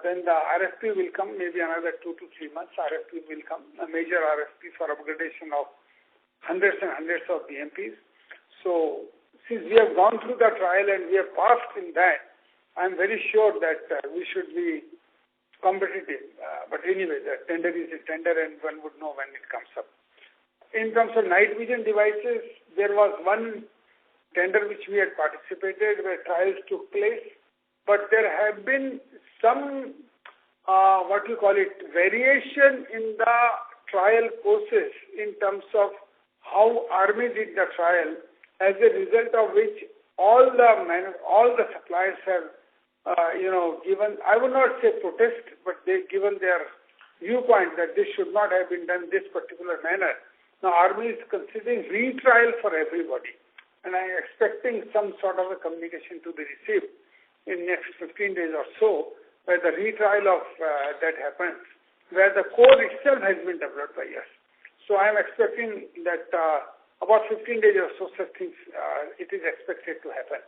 then the RFP will come, maybe another 2 to 3 months. RFP will come, a major RFP for upgradation of hundreds and hundreds of BMPs. So since we have gone through the trial and we have passed in that, I am very sure that we should be competitive. But anyway, the tender is a tender and one would know when it comes up. In terms of night vision devices, there was one tender which we had participated where trials took place, but there have been some, variation in the trial process in terms of how Army did the trial, as a result of which all the suppliers have, given, I would not say protest, but they've given their viewpoint that this should not have been done this particular manner. Now, Army is considering retrial for everybody, and I am expecting some sort of a communication to be received in next 15 days or so, where the retrial of that happens, where the core itself has been developed by us. So I am expecting that about 15 days or so such things, it is expected to happen.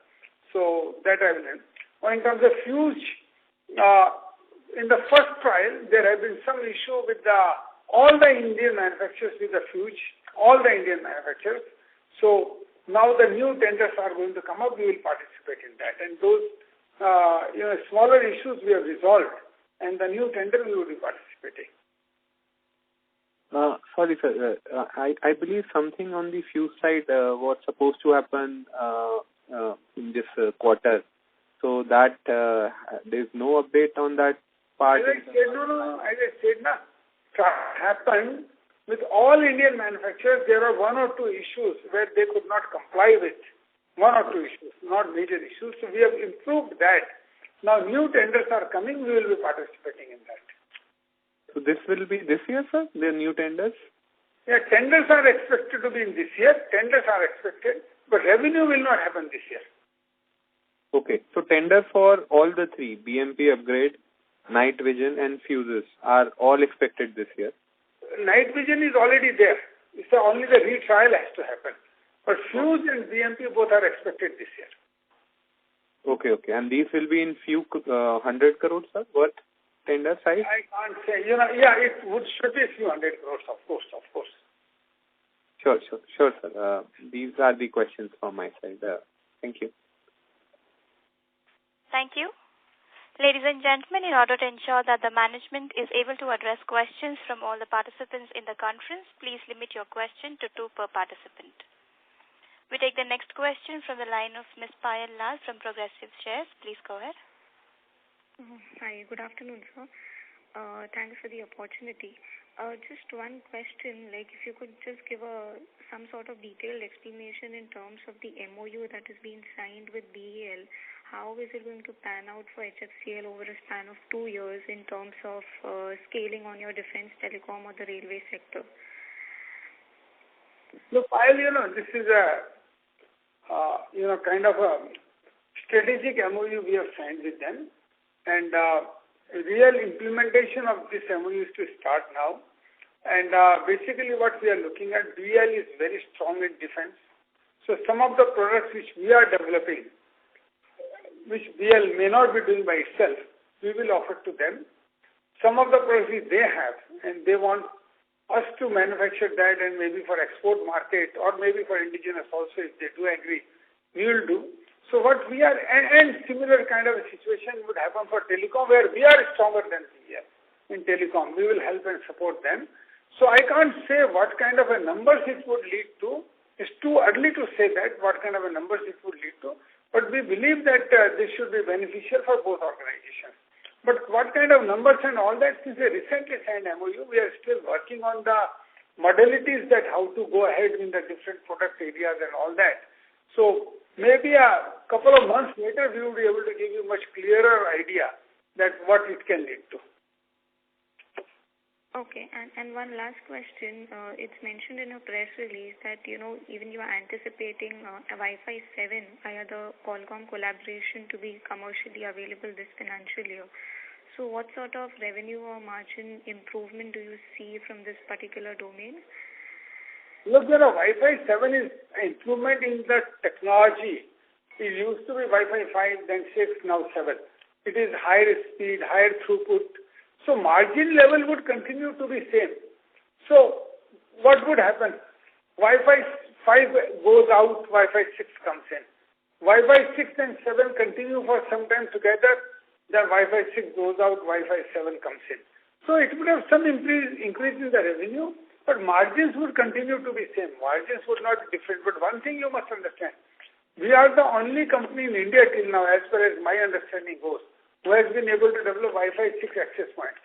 So that I will end. In terms of fuse, in the first trial, there have been some issue with all the Indian manufacturers with the fuse, all the Indian manufacturers. So now the new tenders are going to come up, we will participate in that. And those smaller issues we have resolved, and the new tender we will be participating. Sorry, sir. I believe something on the fuse side was supposed to happen in this quarter. So that there's no update on that part. As I said, happened with all Indian manufacturers. There are 1 or 2 issues where they could not comply with. 1 or 2 issues, not major issues. So we have improved that. Now new tenders are coming. We will be participating in that. So this will be this year, sir? The new tenders? Yeah, tenders are expected to be in this year. Tenders are expected, but revenue will not happen this year. Okay. So tenders for all the three, BMP upgrade, night vision and fuses, are all expected this year? Night vision is already there. It's only the retrial has to happen. But Fuse and BMP both are expected this year. Okay. And these will be in few 100 crores, sir? What tender size? I can't say. Should be a few 100 crores, of course. Sure, sir. These are the questions from my side. Thank you. Thank you. Ladies and gentlemen, in order to ensure that the management is able to address questions from all the participants in the conference, please limit your question to 2 per participant. We take the next question from the line of Ms. Payal Lal from Progressive Shares. Please go ahead. Hi, good afternoon, sir. Thanks for the opportunity. Just one question, if you could just give some sort of detailed explanation in terms of the MOU that is being signed with BEL. How is it going to pan out for HFCL over a span of 2 years in terms of scaling on your defense, telecom, or the railway sector? Look, this is a kind of a strategic MOU we have signed with them, and real implementation of this MOU is to start now. And basically what we are looking at, BEL is very strong in defense. So some of the products which we are developing, which BEL may not be doing by itself, we will offer to them. Some of the products which they have, and they want us to manufacture that, and maybe for export market or maybe for indigenous also, if they do agree, we will do. So what we are, and similar kind of a situation would happen for telecom, where we are stronger than BEL in telecom. We will help and support them. So I can't say what kind of a numbers it would lead to. It's too early to say that what kind of a numbers it would lead to. But we believe that this should be beneficial for both organizations. But what kind of numbers and all that, since we recently signed MOU, we are still working on the modalities that how to go ahead in the different product areas and all that. So maybe a couple of months later, we will be able to give you much clearer idea that what it can lead to. Okay, and one last question. It's mentioned in a press release that, even you are anticipating a Wi-Fi 7 via the Qualcomm collaboration to be commercially available this financial year. So what sort of revenue or margin improvement do you see from this particular domain? Look, Wi-Fi 7 is an improvement in the technology. It used to be Wi-Fi 5, then 6, now 7. It is higher speed, higher throughput. So margin level would continue to be same. So what would happen? Wi-Fi 5 goes out, Wi-Fi 6 comes in. Wi-Fi 6 and 7 continue for some time together, then Wi-Fi 6 goes out, Wi-Fi 7 comes in. So it would have some increase in the revenue, but margins would continue to be same. Margins would not be different. But one thing you must understand, we are the only company in India till now, as far as my understanding goes, who has been able to develop Wi-Fi 6 access points.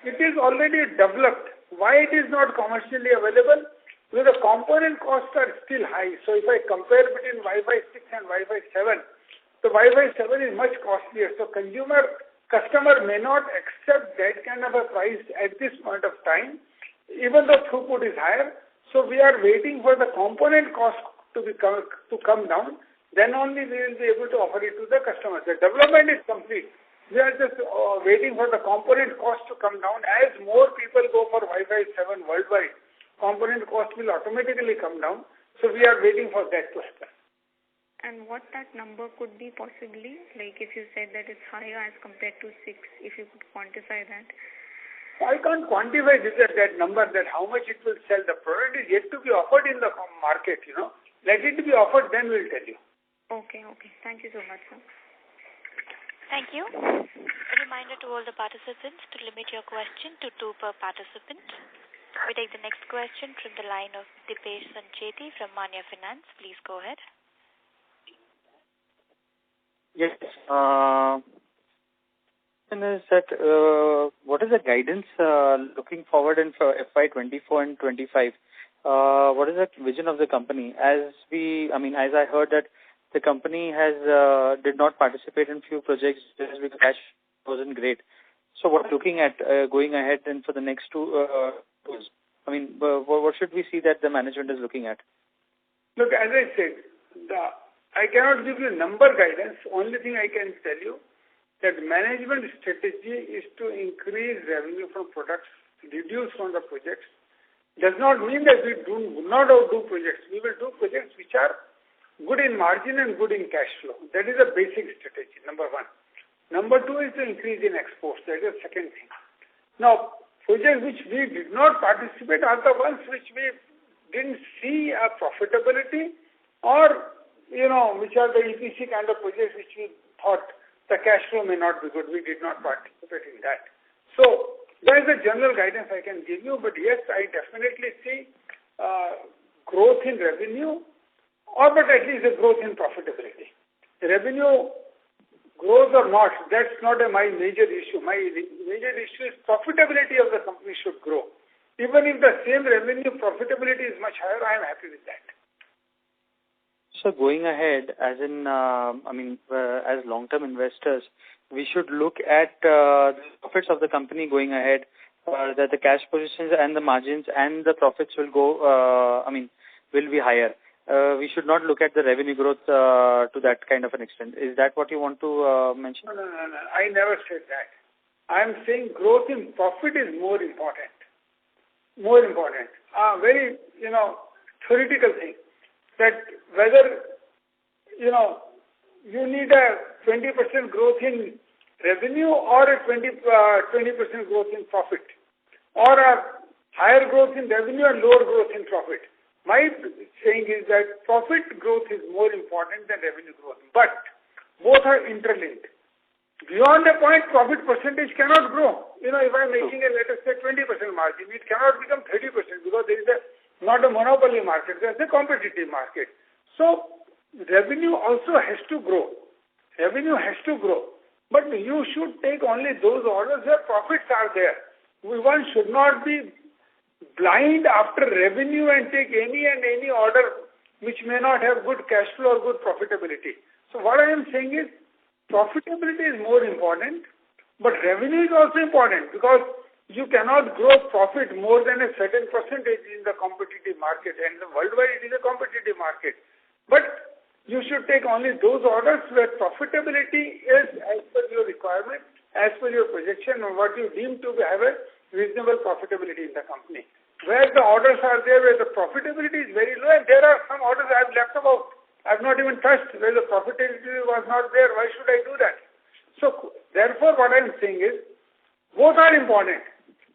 It is already developed. Why it is not commercially available? Because the component costs are still high. So if I compare between Wi-Fi 6 and Wi-Fi 7, the Wi-Fi 7 is much costlier. So customer may not accept that kind of a price at this point of time, even though throughput is higher. So we are waiting for the component cost to come down. Then only we will be able to offer it to the customers. The development is complete. We are just waiting for the component cost to come down. As more people go for Wi-Fi 7 worldwide, component cost will automatically come down. So we are waiting for that to happen. And what that number could be possibly? If you said that it's higher as compared to 6, if you could quantify that. I can't quantify that number, that how much it will sell. The product is yet to be offered in the market, Let it be offered, then we'll tell you. Okay. Thank you so much, sir. Thank you. A reminder to all the participants to limit your question to 2 per participant. We take the next question from the line of Dipesh Sancheti from Manya Finance. Please go ahead. Yes. Is that what is the guidance looking forward in for FY24 and 25? What is the vision of the company? As I heard that the company did not participate in few projects just because cash wasn't great. So what looking at going ahead and for the next 2 years? What should we see that the management is looking at? Look, as I said, I cannot give you number guidance. Only thing I can tell you that management strategy is to increase revenue from products, reduce from the projects, Does not mean that we do not do projects. We will do projects which are good in margin and good in cash flow. That is a basic strategy, number one. Number two is the increase in exports. That is the second thing. Now, projects which we did not participate are the ones which we didn't see a profitability, or, which are the EPC kind of projects which we thought the cash flow may not be good. We did not participate in that. So, that is the general guidance I can give you, but yes, I definitely see growth in revenue, but at least a growth in profitability. Revenue grows or not, that's not my major issue. My major issue is profitability of the company should grow. Even if the same revenue profitability is much higher, I am happy with that. So going ahead, as in, as long-term investors, we should look at the profits of the company going ahead, that the cash positions and the margins and the profits will go, will be higher. We should not look at the revenue growth to that kind of an extent. Is that what you want to mention? No. I never said that. I am saying growth in profit is more important. More important. Very, theoretical thing. That whether, you need a 20% growth in revenue or a 20% growth in profit, or a higher growth in revenue and lower growth in profit. My saying is that profit growth is more important than revenue growth, but both are interlinked. Beyond a point, profit percentage cannot grow. If I'm making let us say 20% margin, it cannot become 30% because there is not a monopoly market, there's a competitive market. So, revenue also has to grow. Revenue has to grow. But you should take only those orders where profits are there. One should not be blind after revenue and take any order which may not have good cash flow or good profitability. So what I am saying is profitability is more important, but revenue is also important because you cannot grow profit more than a certain percentage in the competitive market, and worldwide it is a competitive market. But you should take only those orders where profitability is as per your requirement, as per your projection, or what you deem to have a reasonable profitability in the company. Where the orders are there, where the profitability is very low, and there are some orders I have left about. I have not even touched, where the profitability was not there. Why should I do that? So, therefore, what I am saying is, both are important,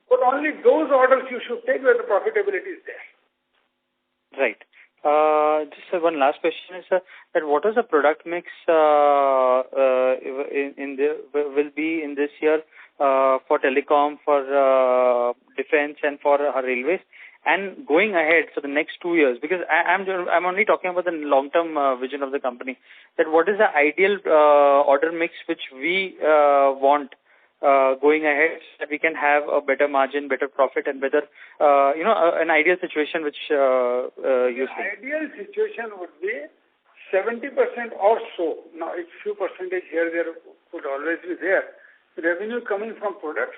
but only those orders you should take where the profitability is there. Right. Just one last question is, that what is the product mix will be in this year for telecom, for defense, and for railways, and going ahead for the next 2 years? Because I'm only talking about the long-term vision of the company. That what is the ideal order mix which we want going ahead, so that we can have a better margin, better profit, and better, an ideal situation which you see. The ideal situation would be 70% or so. Now, a few percentage here, there could always be there. Revenue coming from products.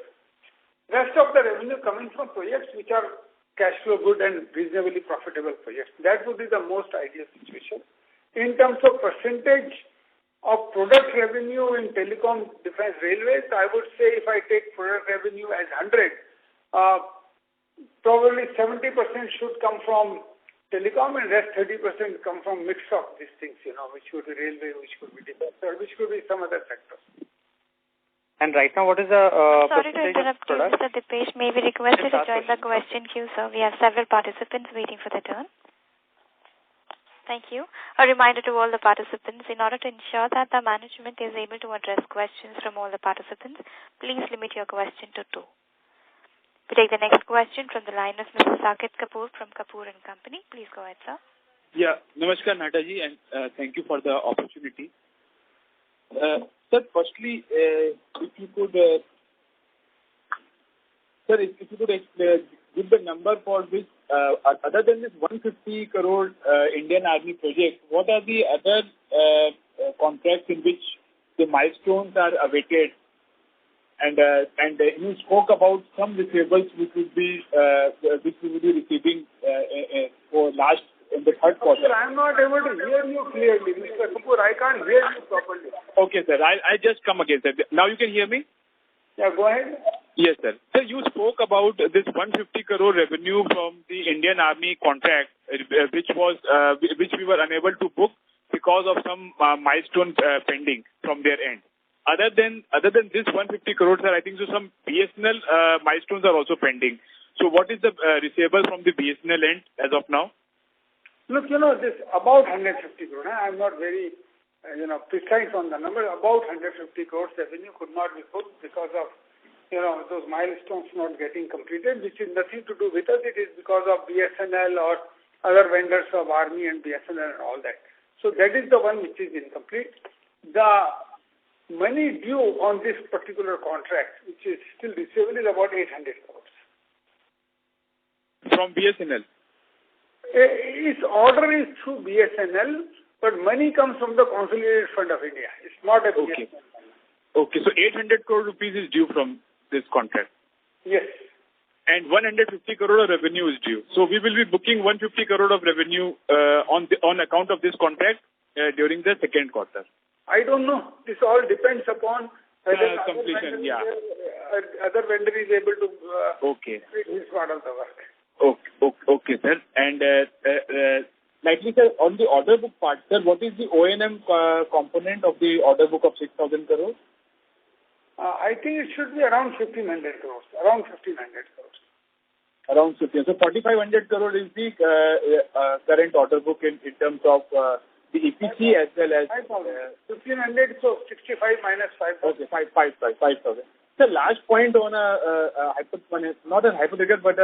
Rest of the revenue coming from projects which are cash flow good and reasonably profitable projects. That would be the most ideal situation. In terms of percentage of product revenue in telecom, defense, railways, I would say if I take product revenue as 100, probably 70% should come from telecom and rest 30% come from mix of these things, which could be railway, which could be defense, or which could be some other sectors. And right now, what is the Sorry to interrupt you, Mr. Dipesh. May we request you to join the question queue, sir? We have several participants waiting for their turn. Thank you. A reminder to all the participants, in order to ensure that the management is able to address questions from all the participants, please limit your question to 2. We take the next question from the line of Mr. Saket Kapoor from Kapoor & Company. Please go ahead, sir. Yeah, Namaskar, Nataji, and thank you for the opportunity. Sir, firstly, if you could give the number for this, other than this 150 crore Indian Army project, what are the other contracts in which the milestones are awaited? And you spoke about some receivables which we will be receiving for last in the third quarter. Sir, I am not able to hear you clearly, Mr. Kapoor. I can't hear you properly. Okay, sir. I just come again, sir. Now you can hear me? Yeah, go ahead. Yes, sir. Sir, you spoke about this 150 crore revenue from the Indian Army contract, which we were unable to book because of some milestone pending from their end. Other than this 150 crores, sir, I think so some BSNL milestones are also pending. So what is the receivable from the BSNL end as of now? Look, this about 150 crores. I'm not very, precise on the number. About 150 crores revenue could not be booked because of, those milestones not getting completed, which is nothing to do with us. It is because of BSNL or other vendors of Army and BSNL and all that. So that is the one which is incomplete. The money due on this particular contract, which is still receivable, is about 800 crores. From BSNL? Its order is through BSNL, but money comes from the Consolidated Fund of India. It's not a BSNL fund. Okay, so 800 crore rupees is due from this contract? Yes. And 150 crore of revenue is due. So we will be booking 150 crore of revenue on account of this contract during the second quarter. I don't know. This all depends upon whether completion. Other vendor is able to complete his part of the work. Okay, sir. And likely, sir, on the order book part, sir, what is the O&M component of the order book of 6,000 crores? I think it should be around 1,500 crores. Around 1,500 crores. Around 15. So 4,500 crore is the current order book in terms of the EPC as well as 1,500. So 65 minus 5,000. Okay, 5,000. The last point on not a hypothetical but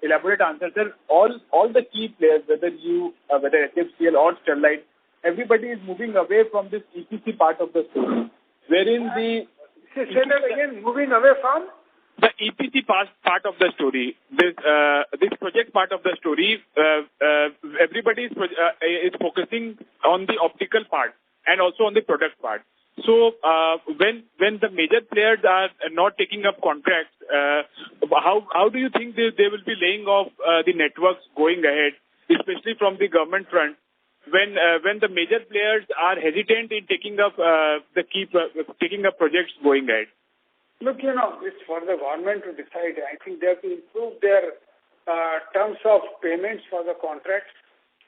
elaborate answer, sir. All the key players, whether HFCL or Sterlite, everybody is moving away from this EPC part of the story, wherein the say that again, moving away from the EPC part of the story. This project part of the story, everybody is focusing on the optical part and also on the product part. So when the major players are not taking up contracts, how do you think they will be laying off the networks going ahead, especially from the government front, when the major players are hesitant in taking up projects going ahead? Look, it's for the government to decide. I think they have to improve their terms of payments for the contracts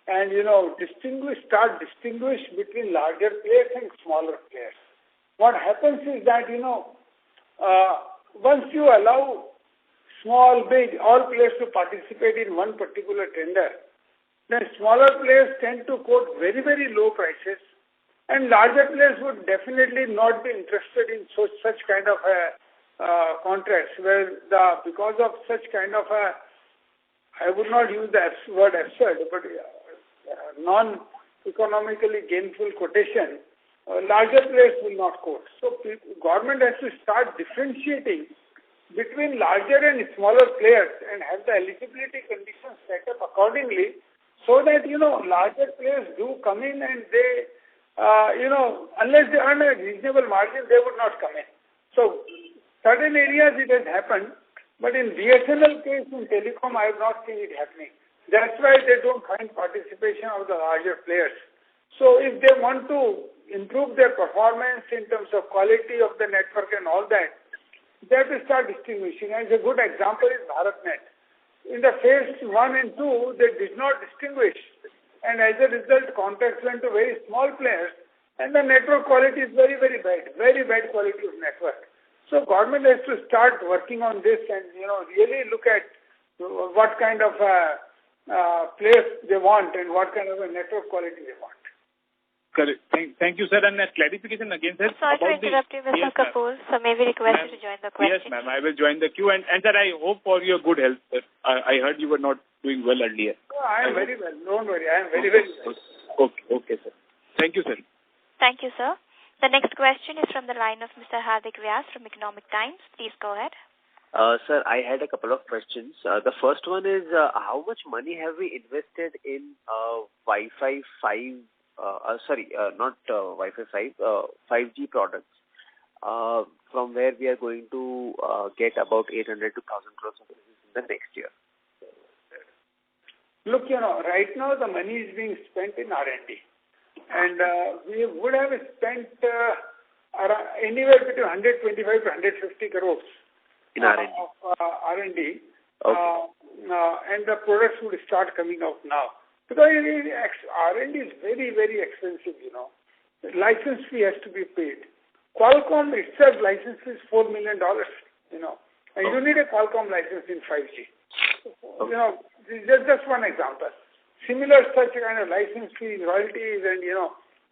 and, distinguish between larger players and smaller players. What happens is that, once you allow small, big, all players to participate in one particular tender, then smaller players tend to quote very, very low prices, and larger players would definitely not be interested in such kind of contracts, where because of such kind of I would not use the word absurd, but non-economically gainful quotation, larger players will not quote. So government has to start differentiating between larger and smaller players and have the eligibility conditions set up accordingly, so that, larger players do come in and they, unless they earn a reasonable margin, they would not come in. So, certain areas it has happened, but in BSNL case, in telecom, I have not seen it happening. That's why they don't find participation of the larger players. So, if they want to improve their performance in terms of quality of the network and all that, they have to start distinguishing. As a good example is BharatNet. In the phase 1 and 2, they did not distinguish, and as a result, contracts went to very small players, and the network quality is very, very bad quality of network. So government has to start working on this and, really look at what kind of place they want and what kind of a network quality they want. Correct. Thank you, sir. And clarification again, sir. Sorry to interrupt you, Mr. Kapoor. So may we request you to join the question? Yes, ma'am. I will join the queue. And sir, I hope for your good health, sir. I heard you were not doing well earlier. No, I am very well. Don't worry. I am very, very well. Okay, sir. Thank you, sir. Thank you, sir. The next question is from the line of Mr. Hardik Vyas from Economic Times. Please go ahead. Sir, I had a couple of questions. The first one is, how much money have we invested in Wi-Fi 5, not Wi-Fi 5, 5G products, from where we are going to get about 800 to 1,000 crores of business in the next year? Look, right now the money is being spent in R&D. And we would have spent anywhere between 125 to 150 crores in R&D. Of R&D. Okay. And the products would start coming out now. Because R&D is very, very expensive, The license fee has to be paid. Qualcomm itself license is $4 million, And you need a Qualcomm license in 5G. This is just one example. Similar such kind of license fees, royalties, and,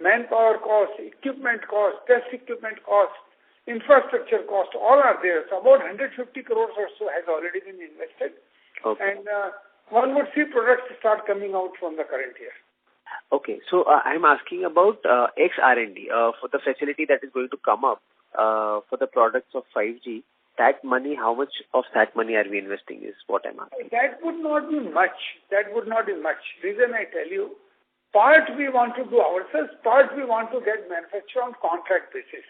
manpower costs, equipment costs, test equipment costs, infrastructure costs, all are there. So about 150 crores or so has already been invested. Okay. And one would see products start coming out from the current year. Okay. So I'm asking about ex-R&D for the facility that is going to come up for the products of 5G. That money, how much of that money are we investing is what I'm asking. That would not be much. Reason I tell you, part we want to do ourselves, part we want to get manufactured on contract basis.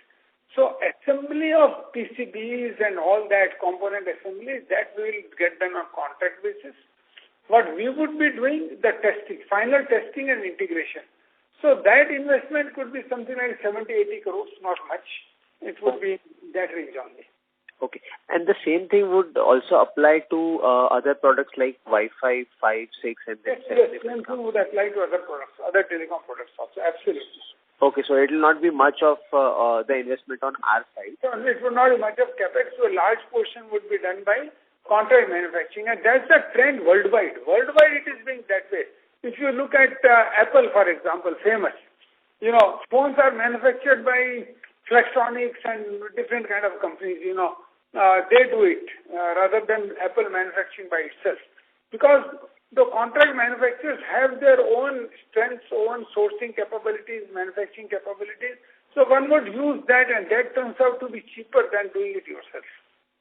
So assembly of PCBs and all that, component assembly, that will get done on contract basis. What we would be doing, the testing, final testing and integration. So that investment could be something like 70-80 crores, not much. It would be that range only. Okay. And the same thing would also apply to other products like Wi-Fi 5, 6, and then 7. Yes, same thing would apply to other products, other telecom products also, absolutely. Okay, so it will not be much of the investment on our side. So it would not be much of capex, so a large portion would be done by contract manufacturing, and that's the trend worldwide. Worldwide it is being that way. If you look at Apple, for example, famous, phones are manufactured by Flextronics and different kind of companies, they do it rather than Apple manufacturing by itself. Because the contract manufacturers have their own strengths, own sourcing capabilities, manufacturing capabilities. So one would use that, and that turns out to be cheaper than doing it yourself.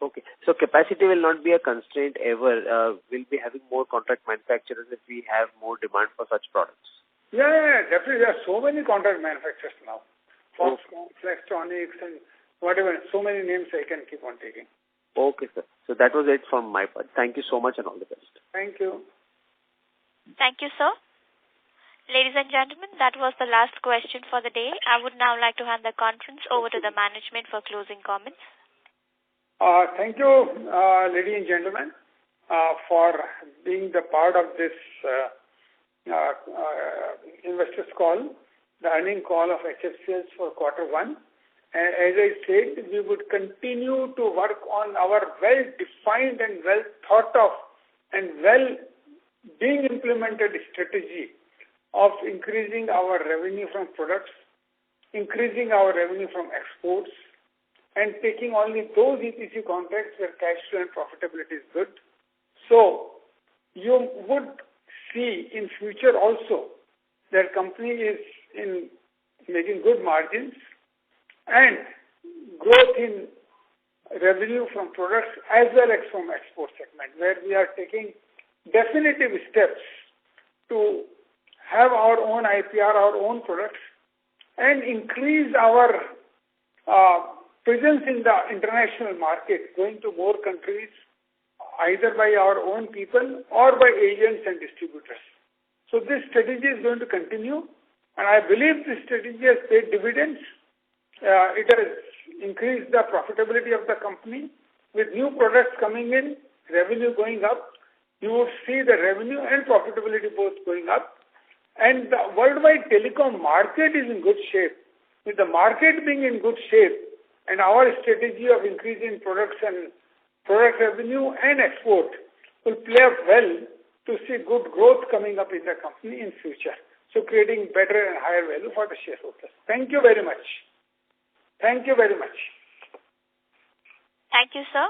Okay. So capacity will not be a constraint ever. We'll be having more contract manufacturers if we have more demand for such products. Yeah, definitely. There are so many contract manufacturers now. Foxconn, Flextronics, and whatever. So many names I can keep on taking. Okay, sir. So that was it from my part. Thank you so much and all the best. Thank you. Thank you, sir. Ladies and gentlemen, that was the last question for the day. I would now like to hand the conference over to the management for closing comments. Thank you, ladies and gentlemen, for being the part of this investors call, the earning call of HFCL for Q1. As I said, we would continue to work on our well-defined and well-thought-of and well-being implemented strategy of increasing our revenue from products, increasing our revenue from exports, and taking only those EPC contracts where cash flow and profitability is good. So, you would see in future also that company is in making good margins and growth in revenue from products as well as from export segment, where we are taking definitive steps to have our own IPR, our own products, and increase our presence in the international market, going to more countries, either by our own people or by agents and distributors. So this strategy is going to continue, and I believe this strategy has paid dividends. It has increased the profitability of the company. With new products coming in, revenue going up, you would see the revenue and profitability both going up. And the worldwide telecom market is in good shape. With the market being in good shape and our strategy of increasing products and product revenue and export will play up well to see good growth coming up in the company in future. So creating better and higher value for the shareholders. Thank you very much. Thank you very much. Thank you, sir.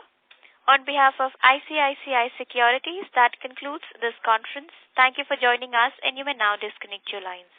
On behalf of ICICI Securities, that concludes this conference. Thank you for joining us, and you may now disconnect your lines.